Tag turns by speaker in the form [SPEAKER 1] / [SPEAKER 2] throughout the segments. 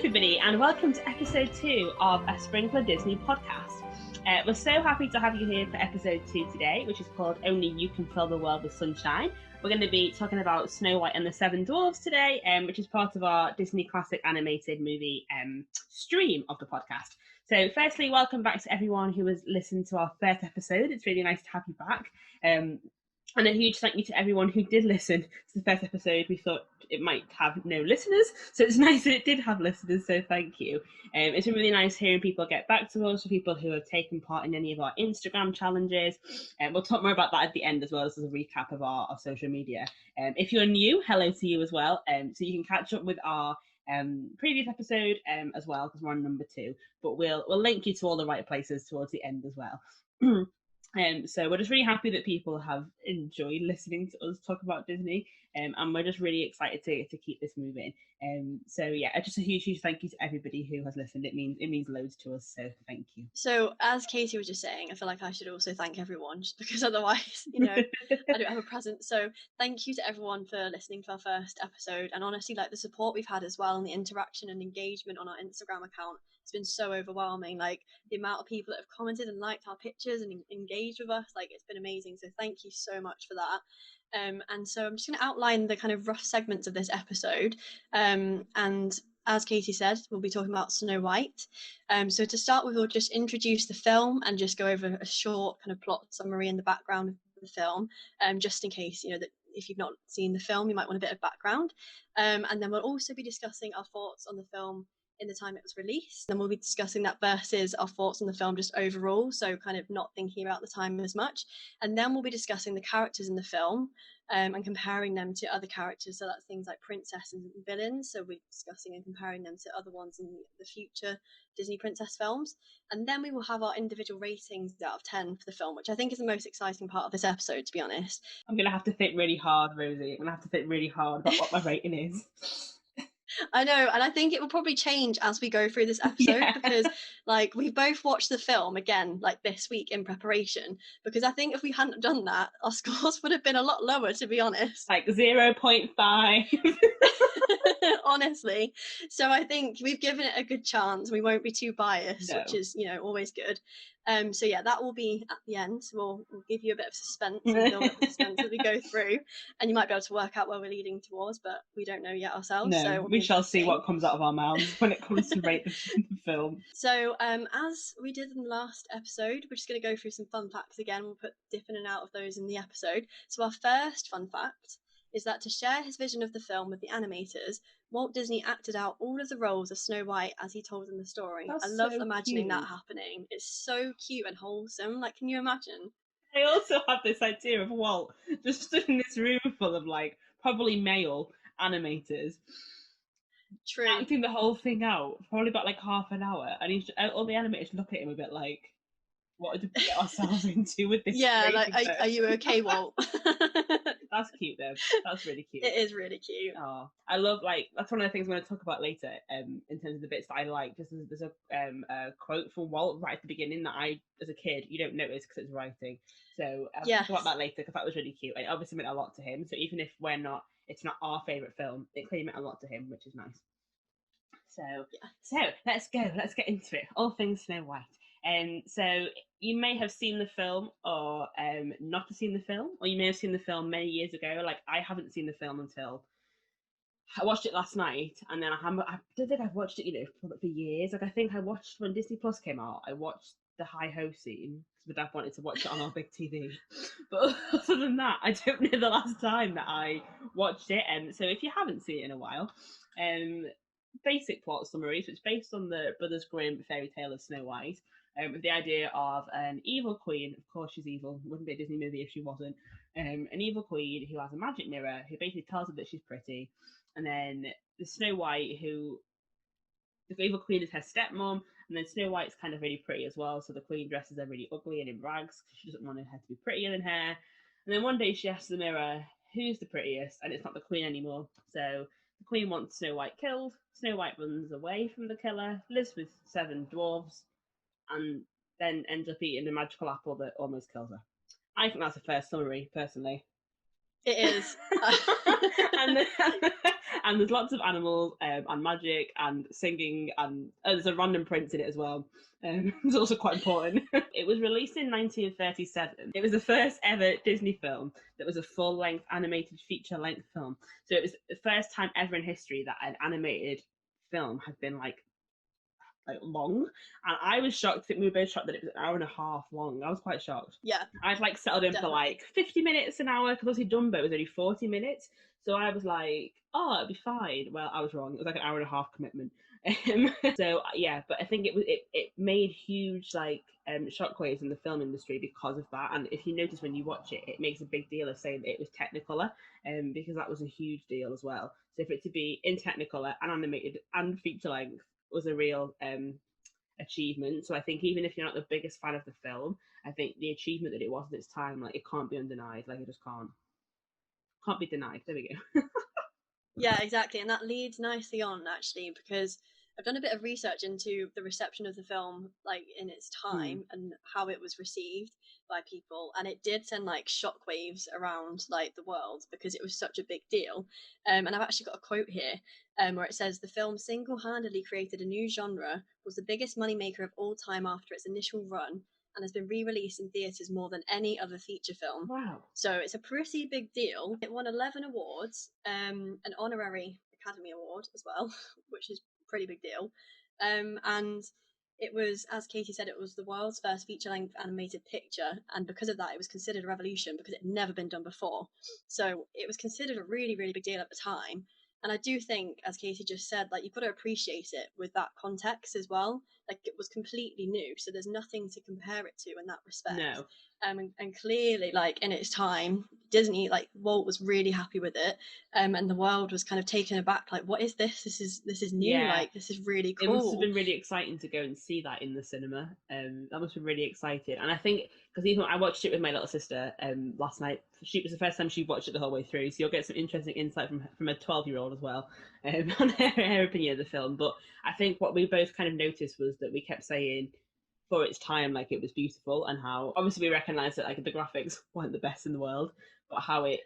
[SPEAKER 1] everybody, and welcome to episode 2 of a Sprinkler Disney podcast. We're so happy to have you here for episode 2 today, which is called Only You Can Fill the World with Sunshine. We're going to be talking about Snow White and the Seven Dwarfs today, which is part of our Disney classic animated movie stream of the podcast. So firstly, welcome back to everyone who has listened to our first episode. It's really nice to have you back. And a huge thank you to everyone who did listen to the first episode. We thought it might have no listeners, so it's nice that it did have listeners, so thank you. It's been really nice hearing people get back to us, for people who have taken part in any of our Instagram challenges. We'll talk more about that at the end as well as a recap of our social media. If you're new, hello to you as well. So you can catch up with our previous episode as well, because we're on number 2, but we'll link you to all the right places towards the end as well. So we're just really happy that people have enjoyed listening to us talk about Disney, and we're just really excited to keep this moving. So yeah, just a huge thank you to everybody who has listened. It means loads to us, so thank you.
[SPEAKER 2] So as Katie was just saying, I feel like I should also thank everyone, just because otherwise, I don't have a present. So thank you to everyone for listening to our first episode, and honestly, like the support we've had as well, and the interaction and engagement on our Instagram account. It's been so overwhelming, like the amount of people that have commented and liked our pictures and engaged with us, like it's been amazing. So thank you so much for that. And so I'm just going to outline the kind of rough segments of this episode. And as Katie said, we'll be talking about Snow White. So to start with, we'll just introduce the film and just go over a short kind of plot summary in the background of the film, just in case, that if you've not seen the film, you might want a bit of background. And then we'll also be discussing our thoughts on the film in the time it was released. Then we'll be discussing that versus our thoughts on the film just overall, so kind of not thinking about the time as much. And then we'll be discussing the characters in the film and comparing them to other characters. So that's things like princesses and villains. So we're discussing and comparing them to other ones in the future Disney princess films. And then we will have our individual ratings out of 10 for the film, which I think is the most exciting part of this episode, to be honest.
[SPEAKER 1] I'm going to have to think really hard, Rosie. I'm going to have to think really hard about what my rating is.
[SPEAKER 2] I know, and I think it will probably change as we go through this episode, because we both watched the film again this week in preparation, because I think if we hadn't done that, our scores would have been a lot lower, to be honest.
[SPEAKER 1] 0.5.
[SPEAKER 2] Honestly. So I think we've given it a good chance. We won't be too biased,
[SPEAKER 1] No.
[SPEAKER 2] which is, always good. So yeah, that will be at the end. We'll give you a bit of suspense and build up the suspense as we go through, and you might be able to work out where we're leading towards, but we don't know yet ourselves.
[SPEAKER 1] No,
[SPEAKER 2] so
[SPEAKER 1] we shall see what comes out of our mouths when it comes to rate the film.
[SPEAKER 2] So as we did in the last episode, we're just going to go through some fun facts again. We'll dip in and out of those in the episode. So our first fun fact is that to share his vision of the film with the animators, Walt Disney acted out all of the roles of Snow White as he told them the story. I love imagining that happening. It's so cute and wholesome. Can you imagine?
[SPEAKER 1] I also have this idea of Walt just stood in this room full of probably male animators.
[SPEAKER 2] True.
[SPEAKER 1] Acting the whole thing out, probably about half an hour, and all the animators look at him a bit what did we get ourselves into with this?
[SPEAKER 2] Yeah, are you okay, Walt?
[SPEAKER 1] That's cute though. That's really cute.
[SPEAKER 2] It is really cute.
[SPEAKER 1] Oh, I love that's one of the things I'm going to talk about later. In terms of the bits that I like, just there's a quote from Walt right at the beginning that I, as a kid, you don't notice because it's writing. So I'll talk about that later, because that was really cute. It obviously meant a lot to him. So even if it's not our favourite film, it clearly meant a lot to him, which is nice. So let's get into it. All things Snow White. So you may have seen the film or not have seen the film, or you may have seen the film many years ago. I haven't seen the film until I watched it last night, and then I don't think I've watched it, for years. I think I watched when Disney Plus came out. I watched the Hi Ho scene because my dad wanted to watch it on our big TV. But other than that, I don't know the last time that I watched it. So if you haven't seen it in a while, basic plot summary. So it's based on the Brothers Grimm fairy tale of Snow White, with the idea of an evil queen. Of course she's evil. It wouldn't be a Disney movie if she wasn't. An evil queen who has a magic mirror who basically tells her that she's pretty. And then the Snow White, the evil queen is her stepmom, and then Snow White's kind of really pretty as well. So the queen dresses her really ugly and in rags because she doesn't want her to be prettier than her. And then one day she asks the mirror, who's the prettiest? And it's not the queen anymore. So the queen wants Snow White killed. Snow White runs away from the killer, lives with 7 dwarves, and then ends up eating a magical apple that almost kills her. I think that's a fair summary, personally.
[SPEAKER 2] It is.
[SPEAKER 1] And there's lots of animals and magic and singing, and there's a random prince in it as well. It's also quite important. It was released in 1937. It was the first ever Disney film that was a full-length animated feature-length film. So it was the first time ever in history that an animated film had been like long, and I was shocked. I think we were both shocked that it was an hour and a half long. I was quite shocked.
[SPEAKER 2] Yeah,
[SPEAKER 1] I'd like settled in
[SPEAKER 2] definitely.
[SPEAKER 1] for like 50 minutes an hour, because obviously Dumbo was only 40 minutes, so I was like, oh, it'll be fine. Well, I was wrong. It was like an hour and a half commitment. So yeah, but I think it made huge like shockwaves in the film industry because of that. And if you notice when you watch it, it makes a big deal of saying that it was Technicolor, because that was a huge deal as well. So for it to be in Technicolor and animated and feature length was a real achievement. So I think even if you're not the biggest fan of the film, I think the achievement that it was at its time, like, it can't be undenied. Like, it just can't be denied. There we go.
[SPEAKER 2] Yeah, exactly. And that leads nicely on, actually, because I've done a bit of research into the reception of the film, like in its time, and how it was received by people. And it did send like shockwaves around like the world because it was such a big deal. And I've actually got a quote here where it says, "The film single-handedly created a new genre, was the biggest moneymaker of all time after its initial run, and has been re-released in theatres more than any other feature film."
[SPEAKER 1] Wow.
[SPEAKER 2] So it's a pretty big deal. It won 11 awards, an honorary Academy Award as well, which is a pretty big deal. And it was, as Katie said, it was the world's first feature-length animated picture, and because of that, it was considered a revolution because it had never been done before. So it was considered a really, really big deal at the time. And I do think, as Katie just said, like, you've got to appreciate it with that context as well. Like, it was completely new, so there's nothing to compare it to in that respect.
[SPEAKER 1] No.
[SPEAKER 2] And clearly, like, in its time, Disney, like, Walt was really happy with it, and the world was kind of taken aback, like, what is this? This is new.
[SPEAKER 1] Yeah.
[SPEAKER 2] Like, this is really cool.
[SPEAKER 1] It must have been really exciting to go and see that in the cinema. That must have been really exciting. And I think, because even I watched it with my little sister last night. It was the first time she watched it the whole way through, so you'll get some interesting insight from a 12-year-old as well, on her opinion of the film. But I think what we both kind of noticed was that we kept saying, for its time, like, it was beautiful, and how obviously we recognised that like the graphics weren't the best in the world, but how it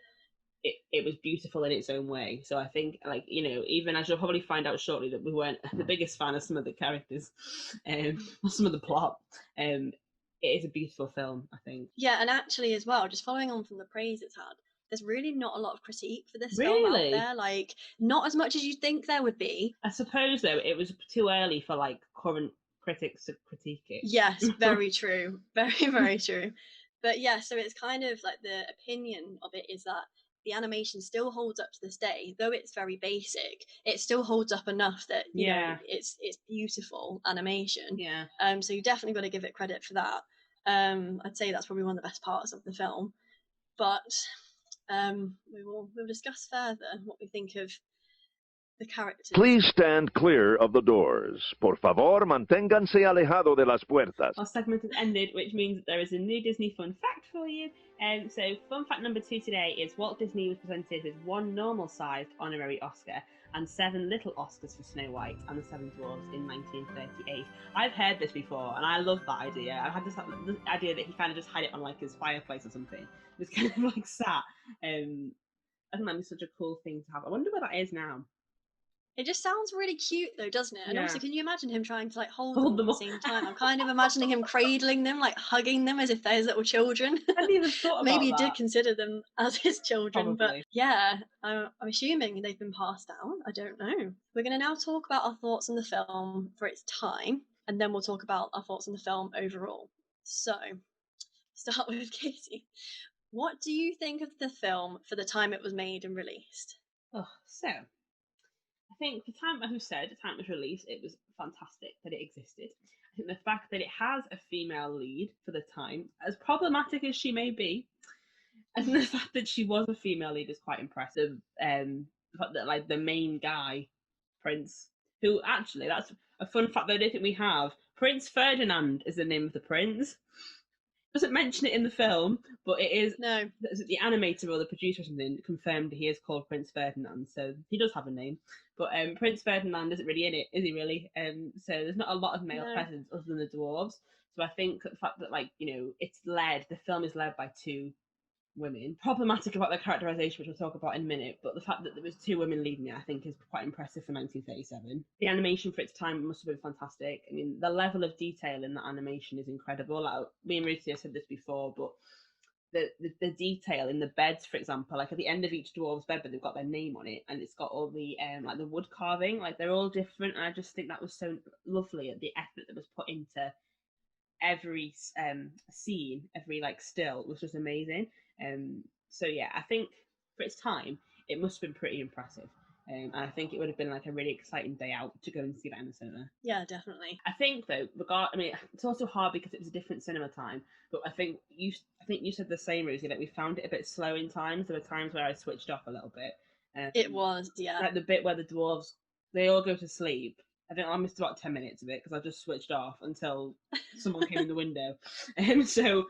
[SPEAKER 1] was beautiful in its own way. So I think, like, even as you'll probably find out shortly, that we weren't the biggest fan of some of the characters, or some of the plot. It is a beautiful film, I think.
[SPEAKER 2] Yeah, and actually as well, just following on from the praise it's had, there's really not a lot of critique for this film out there. Like, not as much as you'd think there would be.
[SPEAKER 1] I suppose, though, it was too early for like current critics to critique it.
[SPEAKER 2] Yes, very true. Very, very true. But yeah, so it's kind of like, the opinion of it is that the animation still holds up to this day, though it's very basic. It still holds up enough that you know it's beautiful animation.
[SPEAKER 1] Yeah.
[SPEAKER 2] So you definitely got to give it credit for that. I'd say that's probably one of the best parts of the film. But we'll discuss further what we think of the characters.
[SPEAKER 3] Please stand clear of the doors. Por favor, manténganse alejado de las puertas.
[SPEAKER 1] Our segment has ended, which means that there is a new Disney fun fact for you. So fun fact number 2 today is Walt Disney was presented with 1 normal-sized honorary Oscar and 7 little Oscars for Snow White and the 7 Dwarfs in 1938. I've heard this before, and I love that idea. I had this idea that he kind of just had it on like his fireplace or something. It was kind of like sat. I think that'd be such a cool thing to have. I wonder where that is now.
[SPEAKER 2] It just sounds really cute, though, doesn't it? And also, can you imagine him trying to like hold them
[SPEAKER 1] them
[SPEAKER 2] at the same time? I'm kind of imagining him cradling them, like hugging them as if they're his little children.
[SPEAKER 1] I hadn't even thought about
[SPEAKER 2] Maybe he
[SPEAKER 1] that.
[SPEAKER 2] did consider them as his children,
[SPEAKER 1] Probably.
[SPEAKER 2] but yeah, I'm assuming they've been passed down. I don't know. We're going to now talk about our thoughts on the film for its time, and then we'll talk about our thoughts on the film overall. So, start with Katie. What do you think of the film for the time it was made and released?
[SPEAKER 1] So I think the time, as we said, the time it was released, it was fantastic that it existed. I think the fact that it has a female lead for the time, as problematic as she may be, I think the fact that she was a female lead is quite impressive. The fact that, like, the main guy, Prince, who actually, that's a fun fact that I don't think we have. Prince Ferdinand is the name of the prince. Doesn't mention it in the film, but it is.
[SPEAKER 2] No.
[SPEAKER 1] The animator or the producer or something confirmed he is called Prince Ferdinand, so he does have a name. But Prince Ferdinand isn't really in it, is he really? So there's not a lot of male presence other than the dwarves. So I think the fact that, like, it's led, the film is led by 2 women. Problematic about their characterization, which we'll talk about in a minute, but the fact that there was 2 women leading it, I think, is quite impressive for 1937. The animation for its time must have been fantastic. I mean, the level of detail in that animation is incredible. Like, me and Ruthie have said this before, but the detail in the beds, for example, like at the end of each dwarf's bed, but they've got their name on it, and it's got all the like the wood carving, like they're all different, and I just think that was so lovely. The effort that was put into every scene, every like still was just amazing. So yeah, I think for its time, it must have been pretty impressive. And I think it would have been like a really exciting day out to go and see that in the cinema.
[SPEAKER 2] Yeah, definitely.
[SPEAKER 1] I think though, I mean, it's also hard because it was a different cinema time. But I think you said the same, Rosie. Like we found it a bit slow in times. There were times where I switched off a little bit.
[SPEAKER 2] It was, yeah.
[SPEAKER 1] Like the bit where the dwarves they all go to sleep. I think I missed about 10 minutes of it because I just switched off until someone came in the window. So,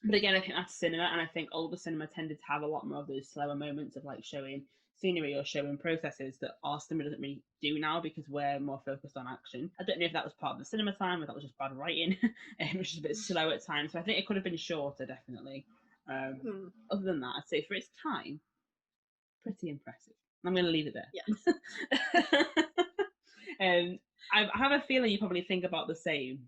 [SPEAKER 1] but again, I think that's cinema, and I think older cinema tended to have a lot more of those slower moments of like showing scenery or showing processes that our cinema doesn't really do now because we're more focused on action. I don't know if that was part of the cinema time or that was just bad writing, which is a bit slow at times. So I think it could have been shorter, definitely. Other than that, I'd say for its time, pretty impressive. I'm going to leave it there.
[SPEAKER 2] Yes.
[SPEAKER 1] I have a feeling you probably think about the same.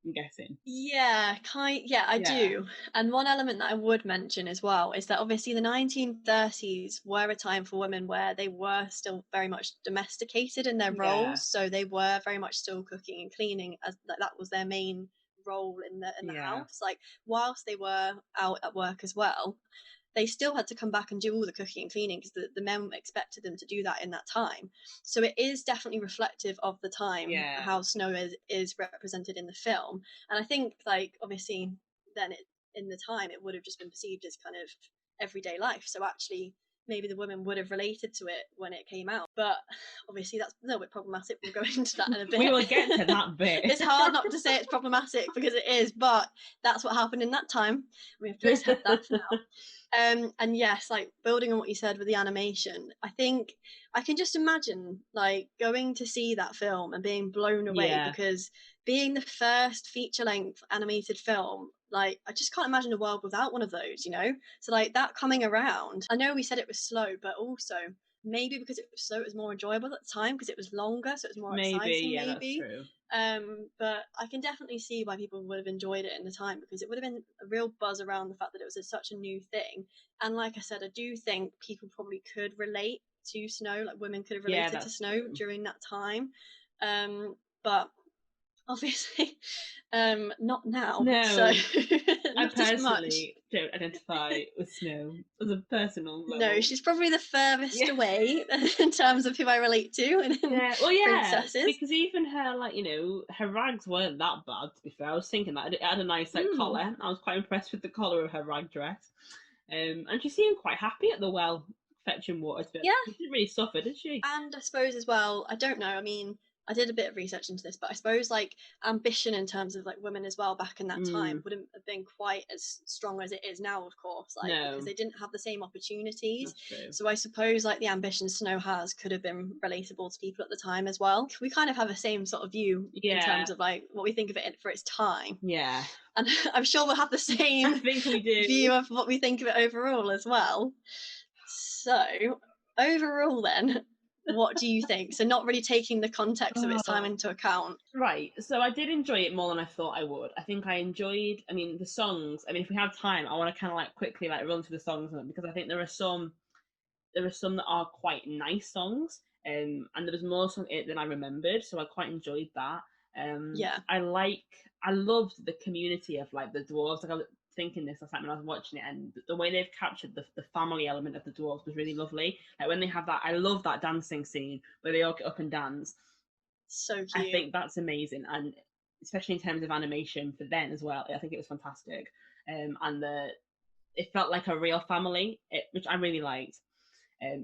[SPEAKER 1] I'm guessing.
[SPEAKER 2] Yeah, I do. And one element that I would mention as well is that obviously the 1930s were a time for women where they were still very much domesticated in their roles, so they were very much still cooking and cleaning, as that was their main role in the house. Like whilst they were out at work as well, they still had to come back and do all the cooking and cleaning because the men expected them to do that in that time. So it is definitely reflective of the time, how snow is represented in the film. And I think, like, obviously, then in the time, it would have just been perceived as kind of everyday life. So actually, maybe the women would have related to it when it came out. But obviously, that's a little bit problematic. We'll go into that in a bit.
[SPEAKER 1] We will get to that bit.
[SPEAKER 2] It's hard not to say it's problematic because it is, but that's what happened in that time. We have to accept that for now. And yes, like building on what you said with the animation, I think I can just imagine like going to see that film and being blown away because being the first feature-length animated film, like I just can't imagine a world without one of those, you know? So like that coming around, I know we said it was slow, but also maybe because it was slow, it was more enjoyable at the time because it was longer, so it was more exciting.
[SPEAKER 1] Yeah, that's true.
[SPEAKER 2] But I can definitely see why people would have enjoyed it in the time because it would have been a real buzz around the fact that it was such a new thing. And like I said, I do think people probably could relate to snow, like women could have related to snow during that time. But obviously, not now.
[SPEAKER 1] No,
[SPEAKER 2] so
[SPEAKER 1] I personally don't identify with snow as a personal level.
[SPEAKER 2] No, she's probably the furthest away in terms of who I relate to. Princesses.
[SPEAKER 1] Because even her, like, you know, her rags weren't that bad, to be fair. I was thinking that it had a nice like collar. I was quite impressed with the collar of her rag dress. And she seemed quite happy at the well fetching water.
[SPEAKER 2] Yeah.
[SPEAKER 1] She didn't really suffer, did she?
[SPEAKER 2] And I suppose as well, I don't know, I mean, I did a bit of research into this, but I suppose like ambition in terms of like women as well back in that time wouldn't have been quite as strong as it is now, of course, like because they didn't have the same opportunities. So I suppose like the ambition Snow has could have been relatable to people at the time as well. We kind of have the same sort of view in terms of like what we think of it for its time.
[SPEAKER 1] Yeah.
[SPEAKER 2] And I'm sure we'll have the same view of what we think of it overall as well. So overall then, what do you think? So not really taking the context of its time into account.
[SPEAKER 1] Right. So I did enjoy it more than I thought I would. I think I enjoyed, I mean, the songs. I mean, if we have time, I want to kind of like quickly like run through the songs because I think there are some that are quite nice songs. And there was more songs in it than I remembered, so I quite enjoyed that. I loved the community of like the dwarves. Like I was thinking this last time when I was watching it, and the way they've captured the family element of the dwarves was really lovely. Like when they have that, I love that dancing scene where they all get up and dance.
[SPEAKER 2] So cute.
[SPEAKER 1] I think that's amazing, and especially in terms of animation for then as well. I think it was fantastic, and it felt like a real family, which I really liked.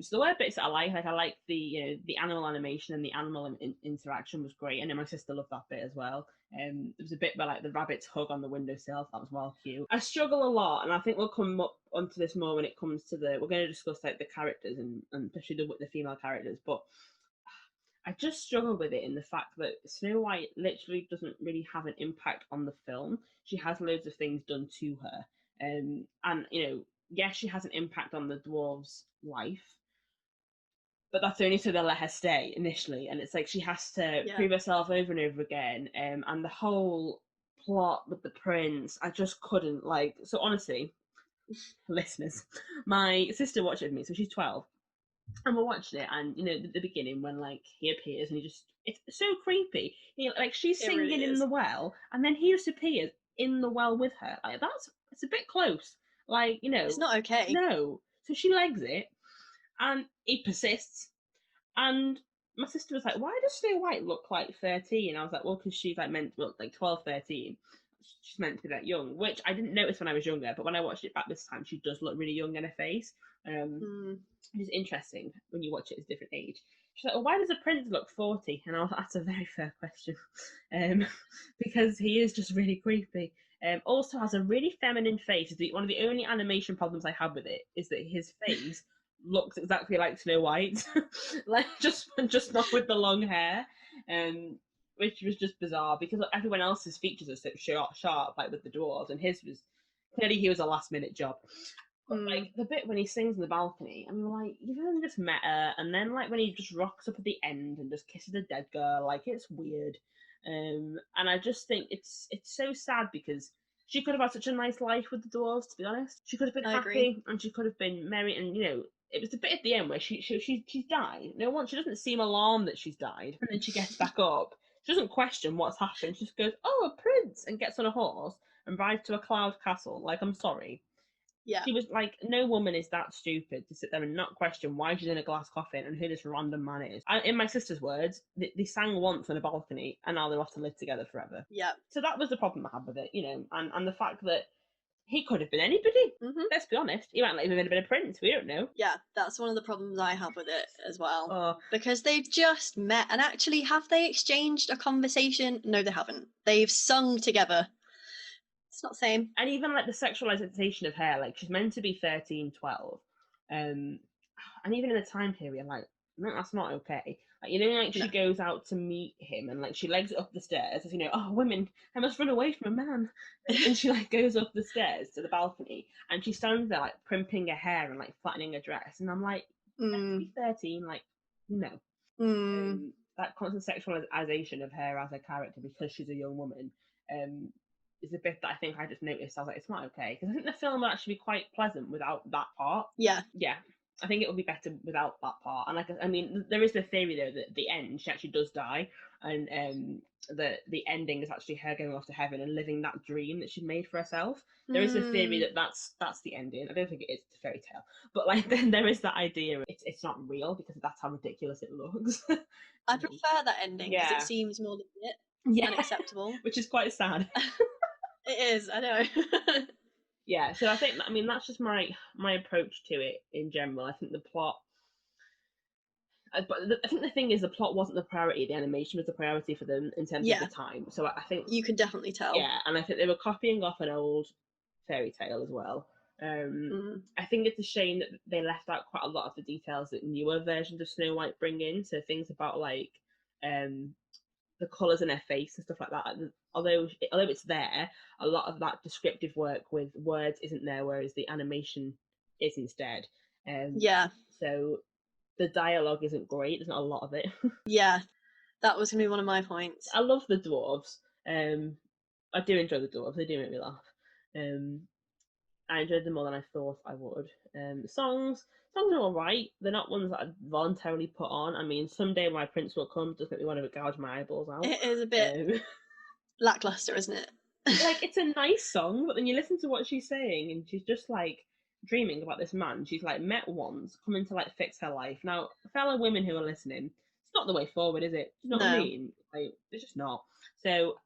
[SPEAKER 1] So there were bits that I like the the animal animation and the animal interaction was great, and then my sister loved that bit as well. There was a bit where like the rabbits hug on the windowsill, that was well cute. I struggle a lot, and I think we'll come up onto this more when it comes to we're going to discuss like the characters and especially the female characters, but I just struggle with it in the fact that Snow White literally doesn't really have an impact on the film. She has loads of things done to her, and you know yes, she has an impact on the dwarves' life, but that's only so they'll let her stay initially. And it's like she has to prove herself over and over again. And the whole plot with the prince, I just couldn't, like. So honestly, listeners, my sister watched it with me, so she's 12. And we're watching it, and you know, the beginning when like he appears and it's so creepy. Like she's singing really in the well, and then he just appears in the well with her. Like it's a bit close. Like, you know,
[SPEAKER 2] it's not okay.
[SPEAKER 1] No. So she legs it, and he persists. And my sister was like, "Why does Snow White look like 13?" I was like, "Well, because she's like meant to look like 12, 13. She's meant to be that young," which I didn't notice when I was younger, but when I watched it back this time, she does look really young in her face. Which is interesting when you watch it at a different age. She's like, "Well, why does the prince look 40?" And I was like, "That's a very fair question," because he is just really creepy. Also has a really feminine face. One of the only animation problems I have with it is that his face looks exactly like Snow White, like just not with the long hair, which was just bizarre because everyone else's features are so sharp, like with the dwarves, and his was clearly he was a last minute job. But like the bit when he sings in the balcony, I'm like, you've only just met her, and then like when he just rocks up at the end and just kisses a dead girl, like it's weird. And I just think it's so sad because she could have had such a nice life with the dwarves. To be honest, she could have been happy and she could have been merry, and you know, it was the bit at the end where she's died. No one, she doesn't seem alarmed that she's died, and then she gets back up. She doesn't question what's happened. She just goes, "Oh, a prince," and gets on a horse and rides to a cloud castle. Like, I'm sorry. Yeah. She was like, no woman is that stupid to sit there and not question why she's in a glass coffin and who this random man is. In my sister's words, they sang once on a balcony and now they're off to live together forever. Yeah. So that was the problem I had with it, you know, and the fact that he could have been anybody. Let's be honest. He might not even have been a prince. We don't know.
[SPEAKER 2] Yeah, that's one of the problems I have with it as well. Because they've just met, and actually, have they exchanged a conversation? No, they haven't. They've sung together. It's not the same.
[SPEAKER 1] And even like the sexualization of hair, like she's meant to be 13, 12. And even in the time period, like, no, that's not okay. Like, you know, like she goes out to meet him and like she legs it up the stairs as, you know, oh, women, I must run away from a man. And she like goes up the stairs to the balcony and she stands there like primping her hair and like flattening her dress. And I'm like, let's be 13, like, no. That constant sexualization of her as a character because she's a young woman is a bit that I think I just noticed. I was like, it's not okay. Because I think the film would actually be quite pleasant without that part. Yeah. I think it would be better without that part. And like, I mean, there is the theory though that the end she actually does die, and the ending is actually her going off to heaven and living that dream that she'd made for herself. There is a theory that that's the ending. I don't think it is a fairy tale, but like then there is that idea it's not real because that's how ridiculous it looks.
[SPEAKER 2] I prefer that ending because it seems more legit and acceptable,
[SPEAKER 1] which is quite sad.
[SPEAKER 2] It is, I know.
[SPEAKER 1] Yeah, so I think, I mean, that's just my approach to it in general. I think the plot, but I think the thing is the plot wasn't the priority. The animation was the priority for them in terms of the time. So I think
[SPEAKER 2] you can definitely tell.
[SPEAKER 1] Yeah, and I think they were copying off an old fairy tale as well. I think it's a shame that they left out quite a lot of the details that newer versions of Snow White bring in. So things about like the colours in her face and stuff like that. Although it's there, a lot of that descriptive work with words isn't there, whereas the animation is instead. So the dialogue isn't great. There's not a lot of it.
[SPEAKER 2] Yeah, that was gonna be one of my points.
[SPEAKER 1] I love the dwarves. I do enjoy the dwarves. They do make me laugh. I enjoyed them more than I thought I would. Songs are alright. They're not ones that I voluntarily put on. I mean, Someday My Prince Will Come does make me want to gouge my eyeballs out.
[SPEAKER 2] It is a bit lackluster, isn't it?
[SPEAKER 1] Like, it's a nice song, but then you listen to what she's saying and she's just like dreaming about this man she's like met once, coming to like fix her life. Now, fellow women who are listening, it's not the way forward, is it? You know what I mean? Like, it's just not. So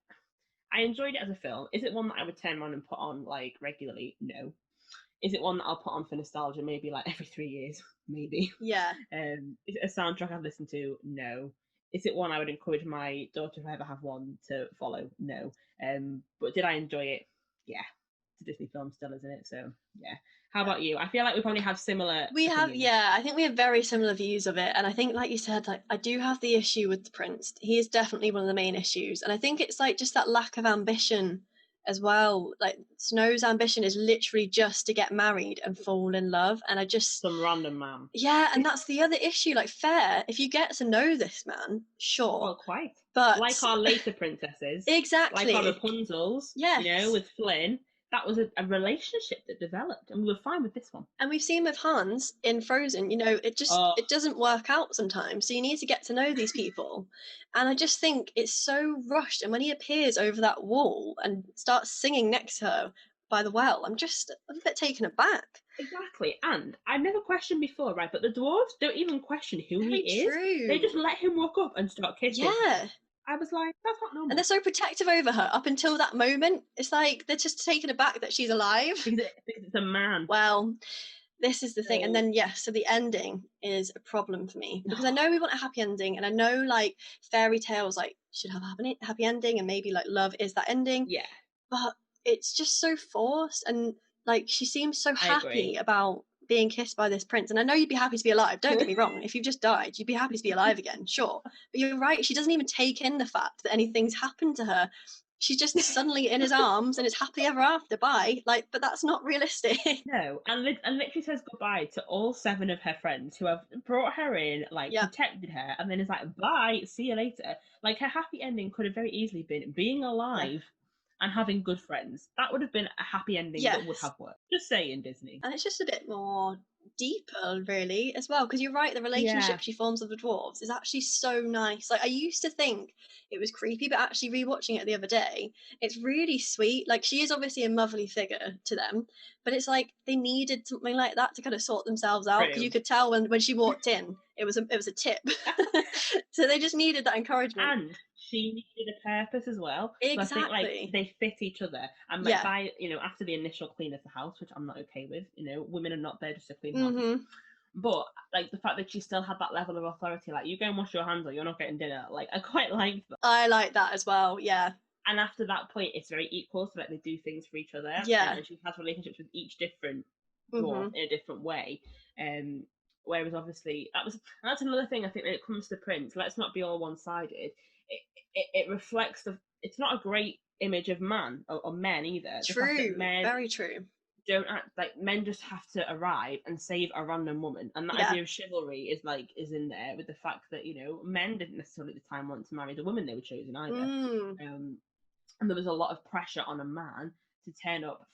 [SPEAKER 1] I enjoyed it as a film. Is it one that I would turn around and put on like regularly? No. Is it one that I'll put on for nostalgia? Maybe like every 3 years, maybe.
[SPEAKER 2] Yeah.
[SPEAKER 1] Is it a soundtrack I've listened to? No. Is it one I would encourage my daughter, if I ever have one, to follow? No. But did I enjoy it? Yeah. It's a Disney film still, isn't it? So yeah. How about you? I feel like we probably have similar.
[SPEAKER 2] I think we have very similar views of it, and I think, like you said, like I do have the issue with the prince. He is definitely one of the main issues, and I think it's like just that lack of ambition as well. Like Snow's ambition is literally just to get married and fall in love, and I just
[SPEAKER 1] some random man.
[SPEAKER 2] Yeah, and that's the other issue. Like, fair, if you get to know this man, sure.
[SPEAKER 1] Well, quite.
[SPEAKER 2] But
[SPEAKER 1] like our later princesses,
[SPEAKER 2] exactly,
[SPEAKER 1] like our Rapunzels,
[SPEAKER 2] yes,
[SPEAKER 1] you know, with Flynn, that was a relationship that developed, and we were fine with this one.
[SPEAKER 2] And we've seen with Hans in Frozen, you know, it doesn't work out sometimes. So you need to get to know these people. And I just think it's so rushed. And when he appears over that wall and starts singing next to her by the well, I'm just a bit taken aback.
[SPEAKER 1] Exactly, and I've never questioned before, right? But the dwarves don't even question who
[SPEAKER 2] Very
[SPEAKER 1] he is.
[SPEAKER 2] true.
[SPEAKER 1] They just let him walk up and start kissing.
[SPEAKER 2] Yeah.
[SPEAKER 1] I was like, that's not normal.
[SPEAKER 2] And they're so protective over her up until that moment. It's like they're just taken aback that she's alive.
[SPEAKER 1] Because it's a man.
[SPEAKER 2] Well, this is the thing. And then, yes, so the ending is a problem for me because I know we want a happy ending, and I know like fairy tales like should have a happy ending, and maybe like love is that ending.
[SPEAKER 1] Yeah.
[SPEAKER 2] But it's just so forced, and like she seems so happy about being kissed by this prince. And I know you'd be happy to be alive. Don't get me wrong. If you've just died, you'd be happy to be alive again, sure. But you're right. She doesn't even take in the fact that anything's happened to her. She's just suddenly in his arms and it's happily ever after. Bye. Like, but that's not realistic.
[SPEAKER 1] No, and literally says goodbye to all 7 of her friends who have brought her in, like protected her, and then is like, bye, see you later. Like, her happy ending could have very easily been being alive and having good friends. That would have been a happy ending that would have worked. Just saying, Disney.
[SPEAKER 2] And it's just a bit more deeper, really, as well, because you're right, the relationship she forms with the dwarves is actually so nice. Like, I used to think it was creepy, but actually rewatching it the other day, it's really sweet. Like, she is obviously a motherly figure to them, but it's like they needed something like that to kind of sort themselves out, because you could tell when she walked in, it was a tip. So they just needed that encouragement.
[SPEAKER 1] And she needed a purpose as well.
[SPEAKER 2] Exactly.
[SPEAKER 1] So I think like they fit each other. And like by, you know, after the initial clean of the house, which I'm not okay with, you know, women are not there just to clean houses. But like the fact that she still had that level of authority, like, you go and wash your hands or you're not getting dinner. Like, I quite like that.
[SPEAKER 2] I like that as well, yeah.
[SPEAKER 1] And after that point, it's very equal. So like they do things for each other.
[SPEAKER 2] Yeah.
[SPEAKER 1] And she has relationships with each different dwarf in a different way. Whereas obviously that's another thing I think when it comes to Prince. Let's not be all one-sided. It reflects it's not a great image of man or men either.
[SPEAKER 2] True, men very true.
[SPEAKER 1] Don't act like men just have to arrive and save a random woman, and that idea of chivalry is in there with the fact that, you know, men didn't necessarily at the time want to marry the woman they were chosen either. And there was a lot of pressure on a man to turn up,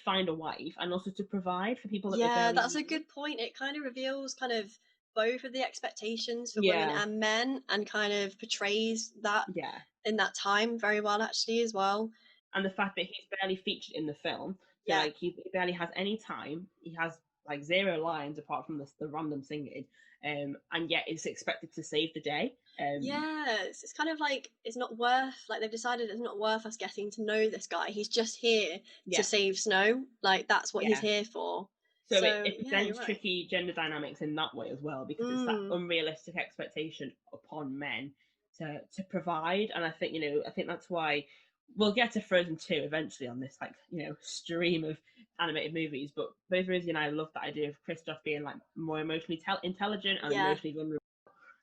[SPEAKER 1] find a wife, and also to provide for people that
[SPEAKER 2] that's a good point. It kind of reveals kind of both of the expectations for women and men, and kind of portrays that in that time very well actually as well.
[SPEAKER 1] And the fact that he's barely featured in the film, so like he barely has any time, he has like 0 lines apart from the random singing, and yet is expected to save the day.
[SPEAKER 2] It's kind of like it's not worth, like they've decided it's not worth us getting to know this guy. He's just here to save Snow. Like that's what he's here for.
[SPEAKER 1] So it presents tricky gender dynamics in that way as well, because it's that unrealistic expectation upon men to provide. And I think, you know, that's why we'll get to Frozen 2 eventually on this, like, you know, stream of animated movies. But both Rosie and I love that idea of Kristoff being like more emotionally intelligent and emotionally vulnerable.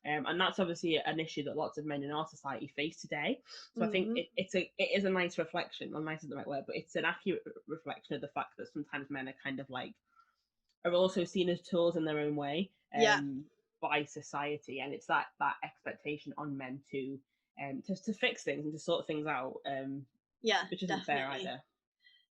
[SPEAKER 1] And that's obviously an issue that lots of men in our society face today. So I think it is a nice reflection. Well, nice is the right word, but it's an accurate reflection of the fact that sometimes men are kind of like are also seen as tools in their own way by society, and it's that expectation on men to fix things and to sort things out, which isn't fair either.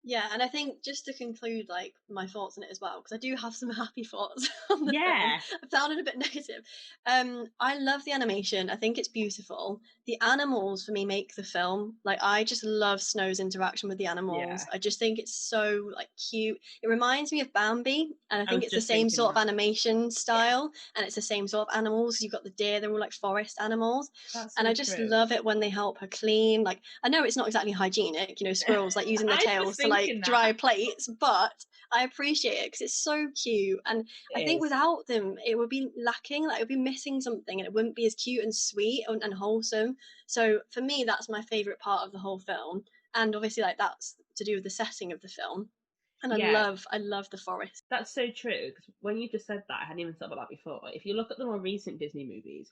[SPEAKER 2] Yeah, and I think just to conclude, like, my thoughts on it as well, because I do have some happy thoughts on the film. I found it a bit negative. I love the animation. I think it's beautiful. The animals, for me, make the film. Like, I just love Snow's interaction with the animals. I just think it's so, like, cute. It reminds me of Bambi, and I think it's the same sort of animation style, and it's the same sort of animals. You've got the deer, they're all, like, forest animals. And I just love it when they help her clean. Like, I know it's not exactly hygienic, you know, squirrels, like, using their tails to, like, dry plates, but I appreciate it because it's so cute. And I think without them it would be lacking, like it would be missing something, and it wouldn't be as cute and sweet and wholesome. So for me, that's my favorite part of the whole film, and obviously like that's to do with the setting of the film. And I love the forest.
[SPEAKER 1] That's so true, because when you just said that, I hadn't even thought about that before. If you look at the more recent Disney movies,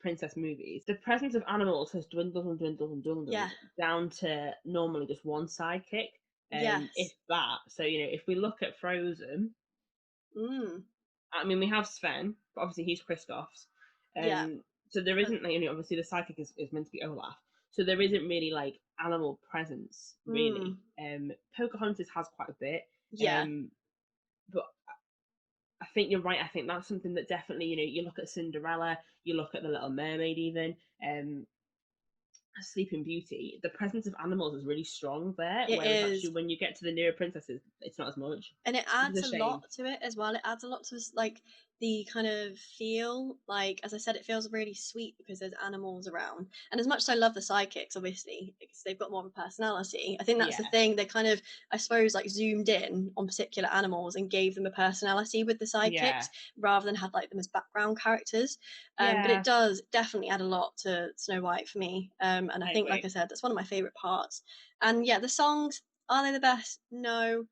[SPEAKER 1] princess movies, the presence of animals has dwindled and dwindled and dwindled down to normally just one sidekick. If that. So, if we look at Frozen, I mean, we have Sven, but obviously he's Kristoff's. So there isn't, obviously the sidekick is meant to be Olaf. So there isn't really like animal presence, really. Pocahontas has quite a bit. But I think you're right. I think that's something that definitely, you look at Cinderella, you look at The Little Mermaid, even Sleeping Beauty. The presence of animals is really strong there. Whereas actually, when you get to the newer princesses, it's not as much.
[SPEAKER 2] And it adds a lot to it as well. It adds a lot to like the kind of feel. Like, as I said, it feels really sweet because there's animals around. And as much as I love the sidekicks, obviously, because they've got more of a personality, I think that's the thing. They kind of, I suppose, like zoomed in on particular animals and gave them a personality with the sidekicks rather than had like them as background characters. But it does definitely add a lot to Snow White for me. And I think, like I said, that's one of my favourite parts. And the songs, are they the best? No.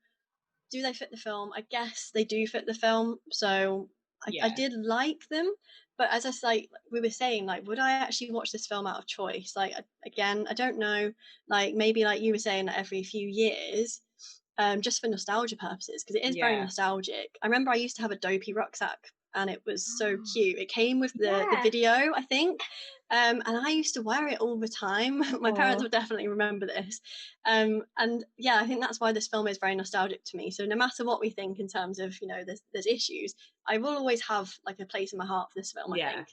[SPEAKER 2] Do they fit the film? I guess they do fit the film. So I did like them. But as we were saying, like, would I actually watch this film out of choice? Like, again, I don't know. Like, maybe like you were saying, like, every few years, just for nostalgia purposes, because it is very nostalgic. I remember I used to have a dopey rucksack, and it was so cute. It came with the video, I think. And I used to wear it all the time. My parents would definitely remember this. And I think that's why this film is very nostalgic to me. So no matter what we think in terms of, there's issues, I will always have like a place in my heart for this film, I think.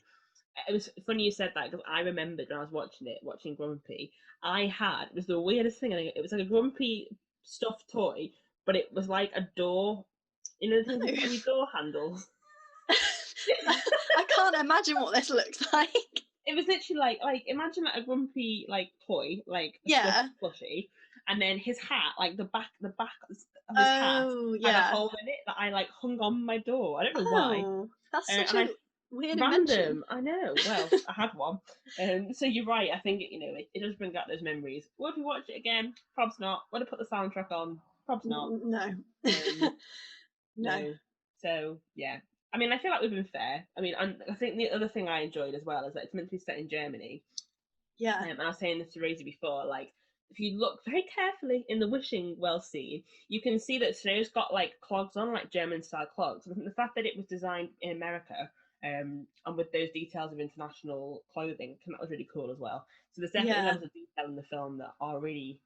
[SPEAKER 1] It was funny you said that, because I remembered when I was watching Grumpy, it was the weirdest thing. It was like a Grumpy stuffed toy, but it was like a door, the things you put on your door handles.
[SPEAKER 2] I can't imagine what this looks like.
[SPEAKER 1] It was literally like imagine like a Grumpy like toy, like a stuffed plushie, and then his hat, like the back of his hat had a hole in it that I like hung on my door. I don't know why.
[SPEAKER 2] That's such a weird invention.
[SPEAKER 1] I know. Well, I had one. So you're right. I think it does bring back those memories. Would we watch it again? Probably not. Would I put the soundtrack on? Probably not.
[SPEAKER 2] No.
[SPEAKER 1] No. So yeah. I mean, I feel like we've been fair. I mean, I think the other thing I enjoyed as well is that it's meant to be set in Germany.
[SPEAKER 2] Yeah.
[SPEAKER 1] And I was saying this to Rosie before, like, if you look very carefully in the wishing well scene, you can see that Snow's got like clogs on, like German style clogs. And the fact that it was designed in America, and with those details of international clothing, that was really cool as well. So there's definitely levels of detail in the film that are really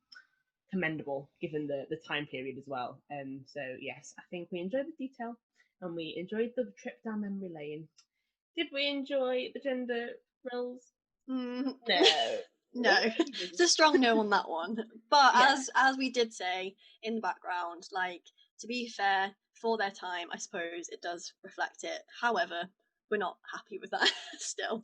[SPEAKER 1] commendable given the time period as well. So yes, I think we enjoyed the detail and we enjoyed the trip down memory lane. Did we enjoy the gender roles? No.
[SPEAKER 2] No. It's a strong no on that one. But as we did say in the background, like, to be fair, for their time, I suppose it does reflect it. However, we're not happy with that still.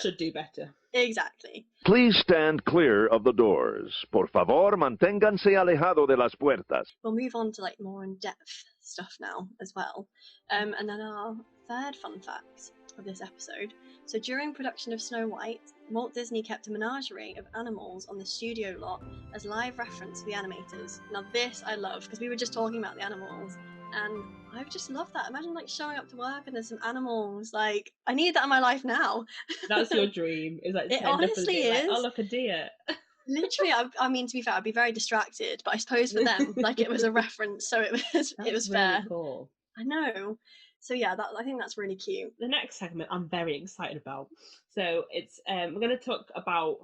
[SPEAKER 1] Should do better.
[SPEAKER 2] Exactly.
[SPEAKER 3] Please stand clear of the doors. Por favor, manténganse alejado de las puertas.
[SPEAKER 2] We'll move on to like more in-depth stuff now as well. And then our third fun fact of this episode. So during production of Snow White, Walt Disney kept a menagerie of animals on the studio lot as live reference for the animators. Now this I love, because we were just talking about the animals, and I just love that. Imagine like showing up to work and there's some animals. Like, I need that in my life now.
[SPEAKER 1] That's your dream. Is like,
[SPEAKER 2] it honestly is.
[SPEAKER 1] Like, oh, look, a deer.
[SPEAKER 2] Literally, I mean, to be fair, I'd be very distracted, but I suppose for them, like, it was a reference, so it was
[SPEAKER 1] really
[SPEAKER 2] fair.
[SPEAKER 1] Cool.
[SPEAKER 2] I know. So yeah, I think that's really cute.
[SPEAKER 1] The next segment I'm very excited about. So it's we're going to talk about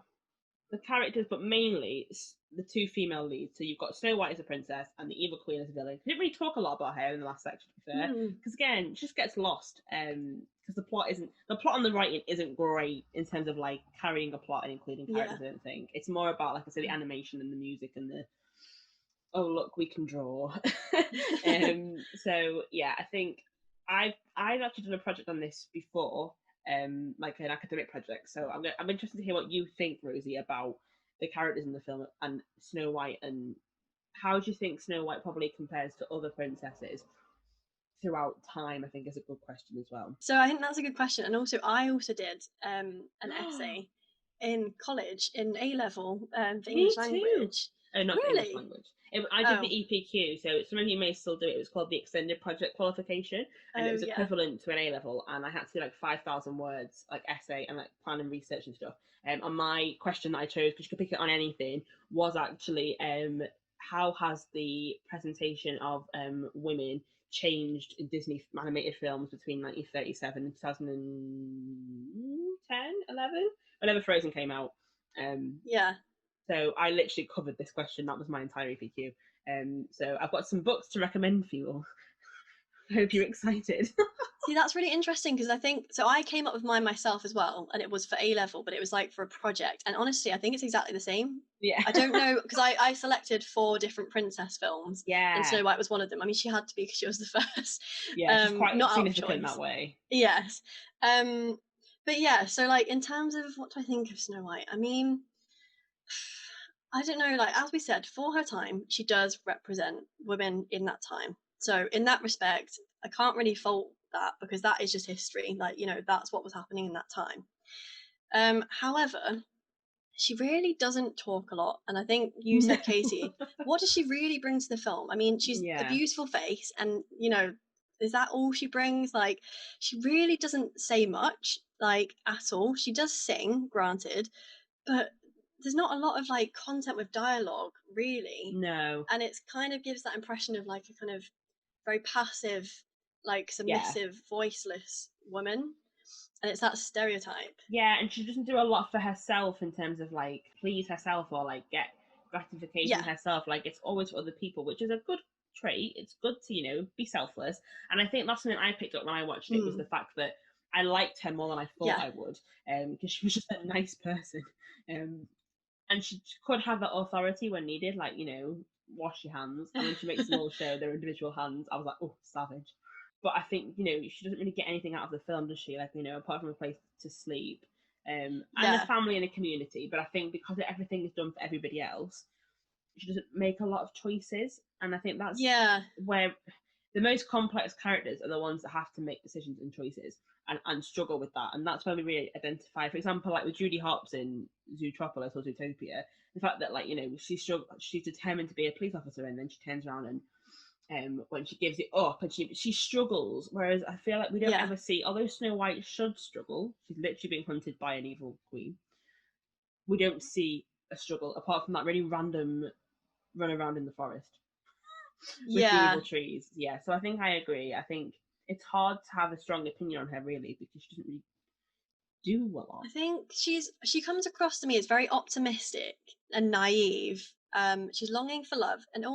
[SPEAKER 1] the characters, but mainly the two female leads. So you've got Snow White as a princess and the Evil Queen as a villain. We didn't really talk a lot about her in the last section, to be fair, because again, it just gets lost. Because the plot and the writing isn't great in terms of like carrying a plot and including characters. I don't think it's more about, like I said, the animation and the music and the look, we can draw. So yeah, I think I've actually done a project on this before, like an academic project. So I'm interested to hear what you think, Rosie, about the characters in the film and Snow White, and how do you think Snow White probably compares to other princesses throughout time? I think is a good question as well.
[SPEAKER 2] So I think that's a good question, and also I did an essay in college in A-level for
[SPEAKER 1] Me
[SPEAKER 2] English
[SPEAKER 1] too.
[SPEAKER 2] language.
[SPEAKER 1] Oh, not
[SPEAKER 2] Really?
[SPEAKER 1] English language. I did the EPQ, so some of you may still do it. It was called the Extended Project Qualification, and it was equivalent to an A-level, and I had to do like 5,000 words, like essay and like plan and research and stuff. And my question that I chose, because you could pick it on anything, was actually how has the presentation of women changed in Disney animated films between 1937 and 2010, 11, whenever Frozen came out. So I literally covered this question. That was my entire EPQ. So I've got some books to recommend for you all. I hope you're excited.
[SPEAKER 2] See, that's really interesting because I think, so I came up with mine myself as well, and it was for A-level, but it was like for a project. And honestly, I think it's exactly the same.
[SPEAKER 1] Yeah.
[SPEAKER 2] I don't know, because I selected 4 different princess films.
[SPEAKER 1] Yeah.
[SPEAKER 2] And Snow White was one of them. I mean, she had to be because she was the first.
[SPEAKER 1] Yeah, she's quite
[SPEAKER 2] not
[SPEAKER 1] significant that way.
[SPEAKER 2] Yes. But yeah, so like in terms of what do I think of Snow White? I mean, I don't know, like as we said, for her time, she does represent women in that time. So in that respect, I can't really fault that because that is just history. Like, you know, that's what was happening in that time. However, she really doesn't talk a lot. And I think you said, Katie, what does she really bring to the film? I mean, she's a beautiful face and, you know, is that all she brings? Like, she really doesn't say much, like, at all. She does sing, granted, but there's not a lot of like content with dialogue, really.
[SPEAKER 1] No.
[SPEAKER 2] And it kind of gives that impression of like a kind of very passive, like submissive, voiceless woman. And it's that stereotype.
[SPEAKER 1] Yeah, and she doesn't do a lot for herself in terms of like please herself or like get gratification herself. Like it's always for other people, which is a good trait. It's good to, you know, be selfless. And I think that's something I picked up when I watched it was the fact that I liked her more than I thought I would, because she was just a nice person. And she could have that authority when needed, like, you know, wash your hands. And when she makes them all show their individual hands, I was like, oh, savage. But I think, you know, she doesn't really get anything out of the film, does she? Like, you know, apart from a place to sleep and a family and a community. But I think because everything is done for everybody else, she doesn't make a lot of choices. And I think that's where the most complex characters are the ones that have to make decisions and choices and struggle with that. And that's where we really identify, for example, like with Judy Hopps in Zootropolis or Zootopia, the fact that, like, you know, she's determined to be a police officer and then she turns around and when she gives it up and she struggles, whereas I feel like we don't ever see, although Snow White should struggle, she's literally being hunted by an evil queen, we don't see a struggle apart from that really random run around in the forest with the evil trees. Yeah, so I think I agree. I think it's hard to have a strong opinion on her, really, because she doesn't really do a lot.
[SPEAKER 2] I think she comes across to me as very optimistic and naive. She's longing for love and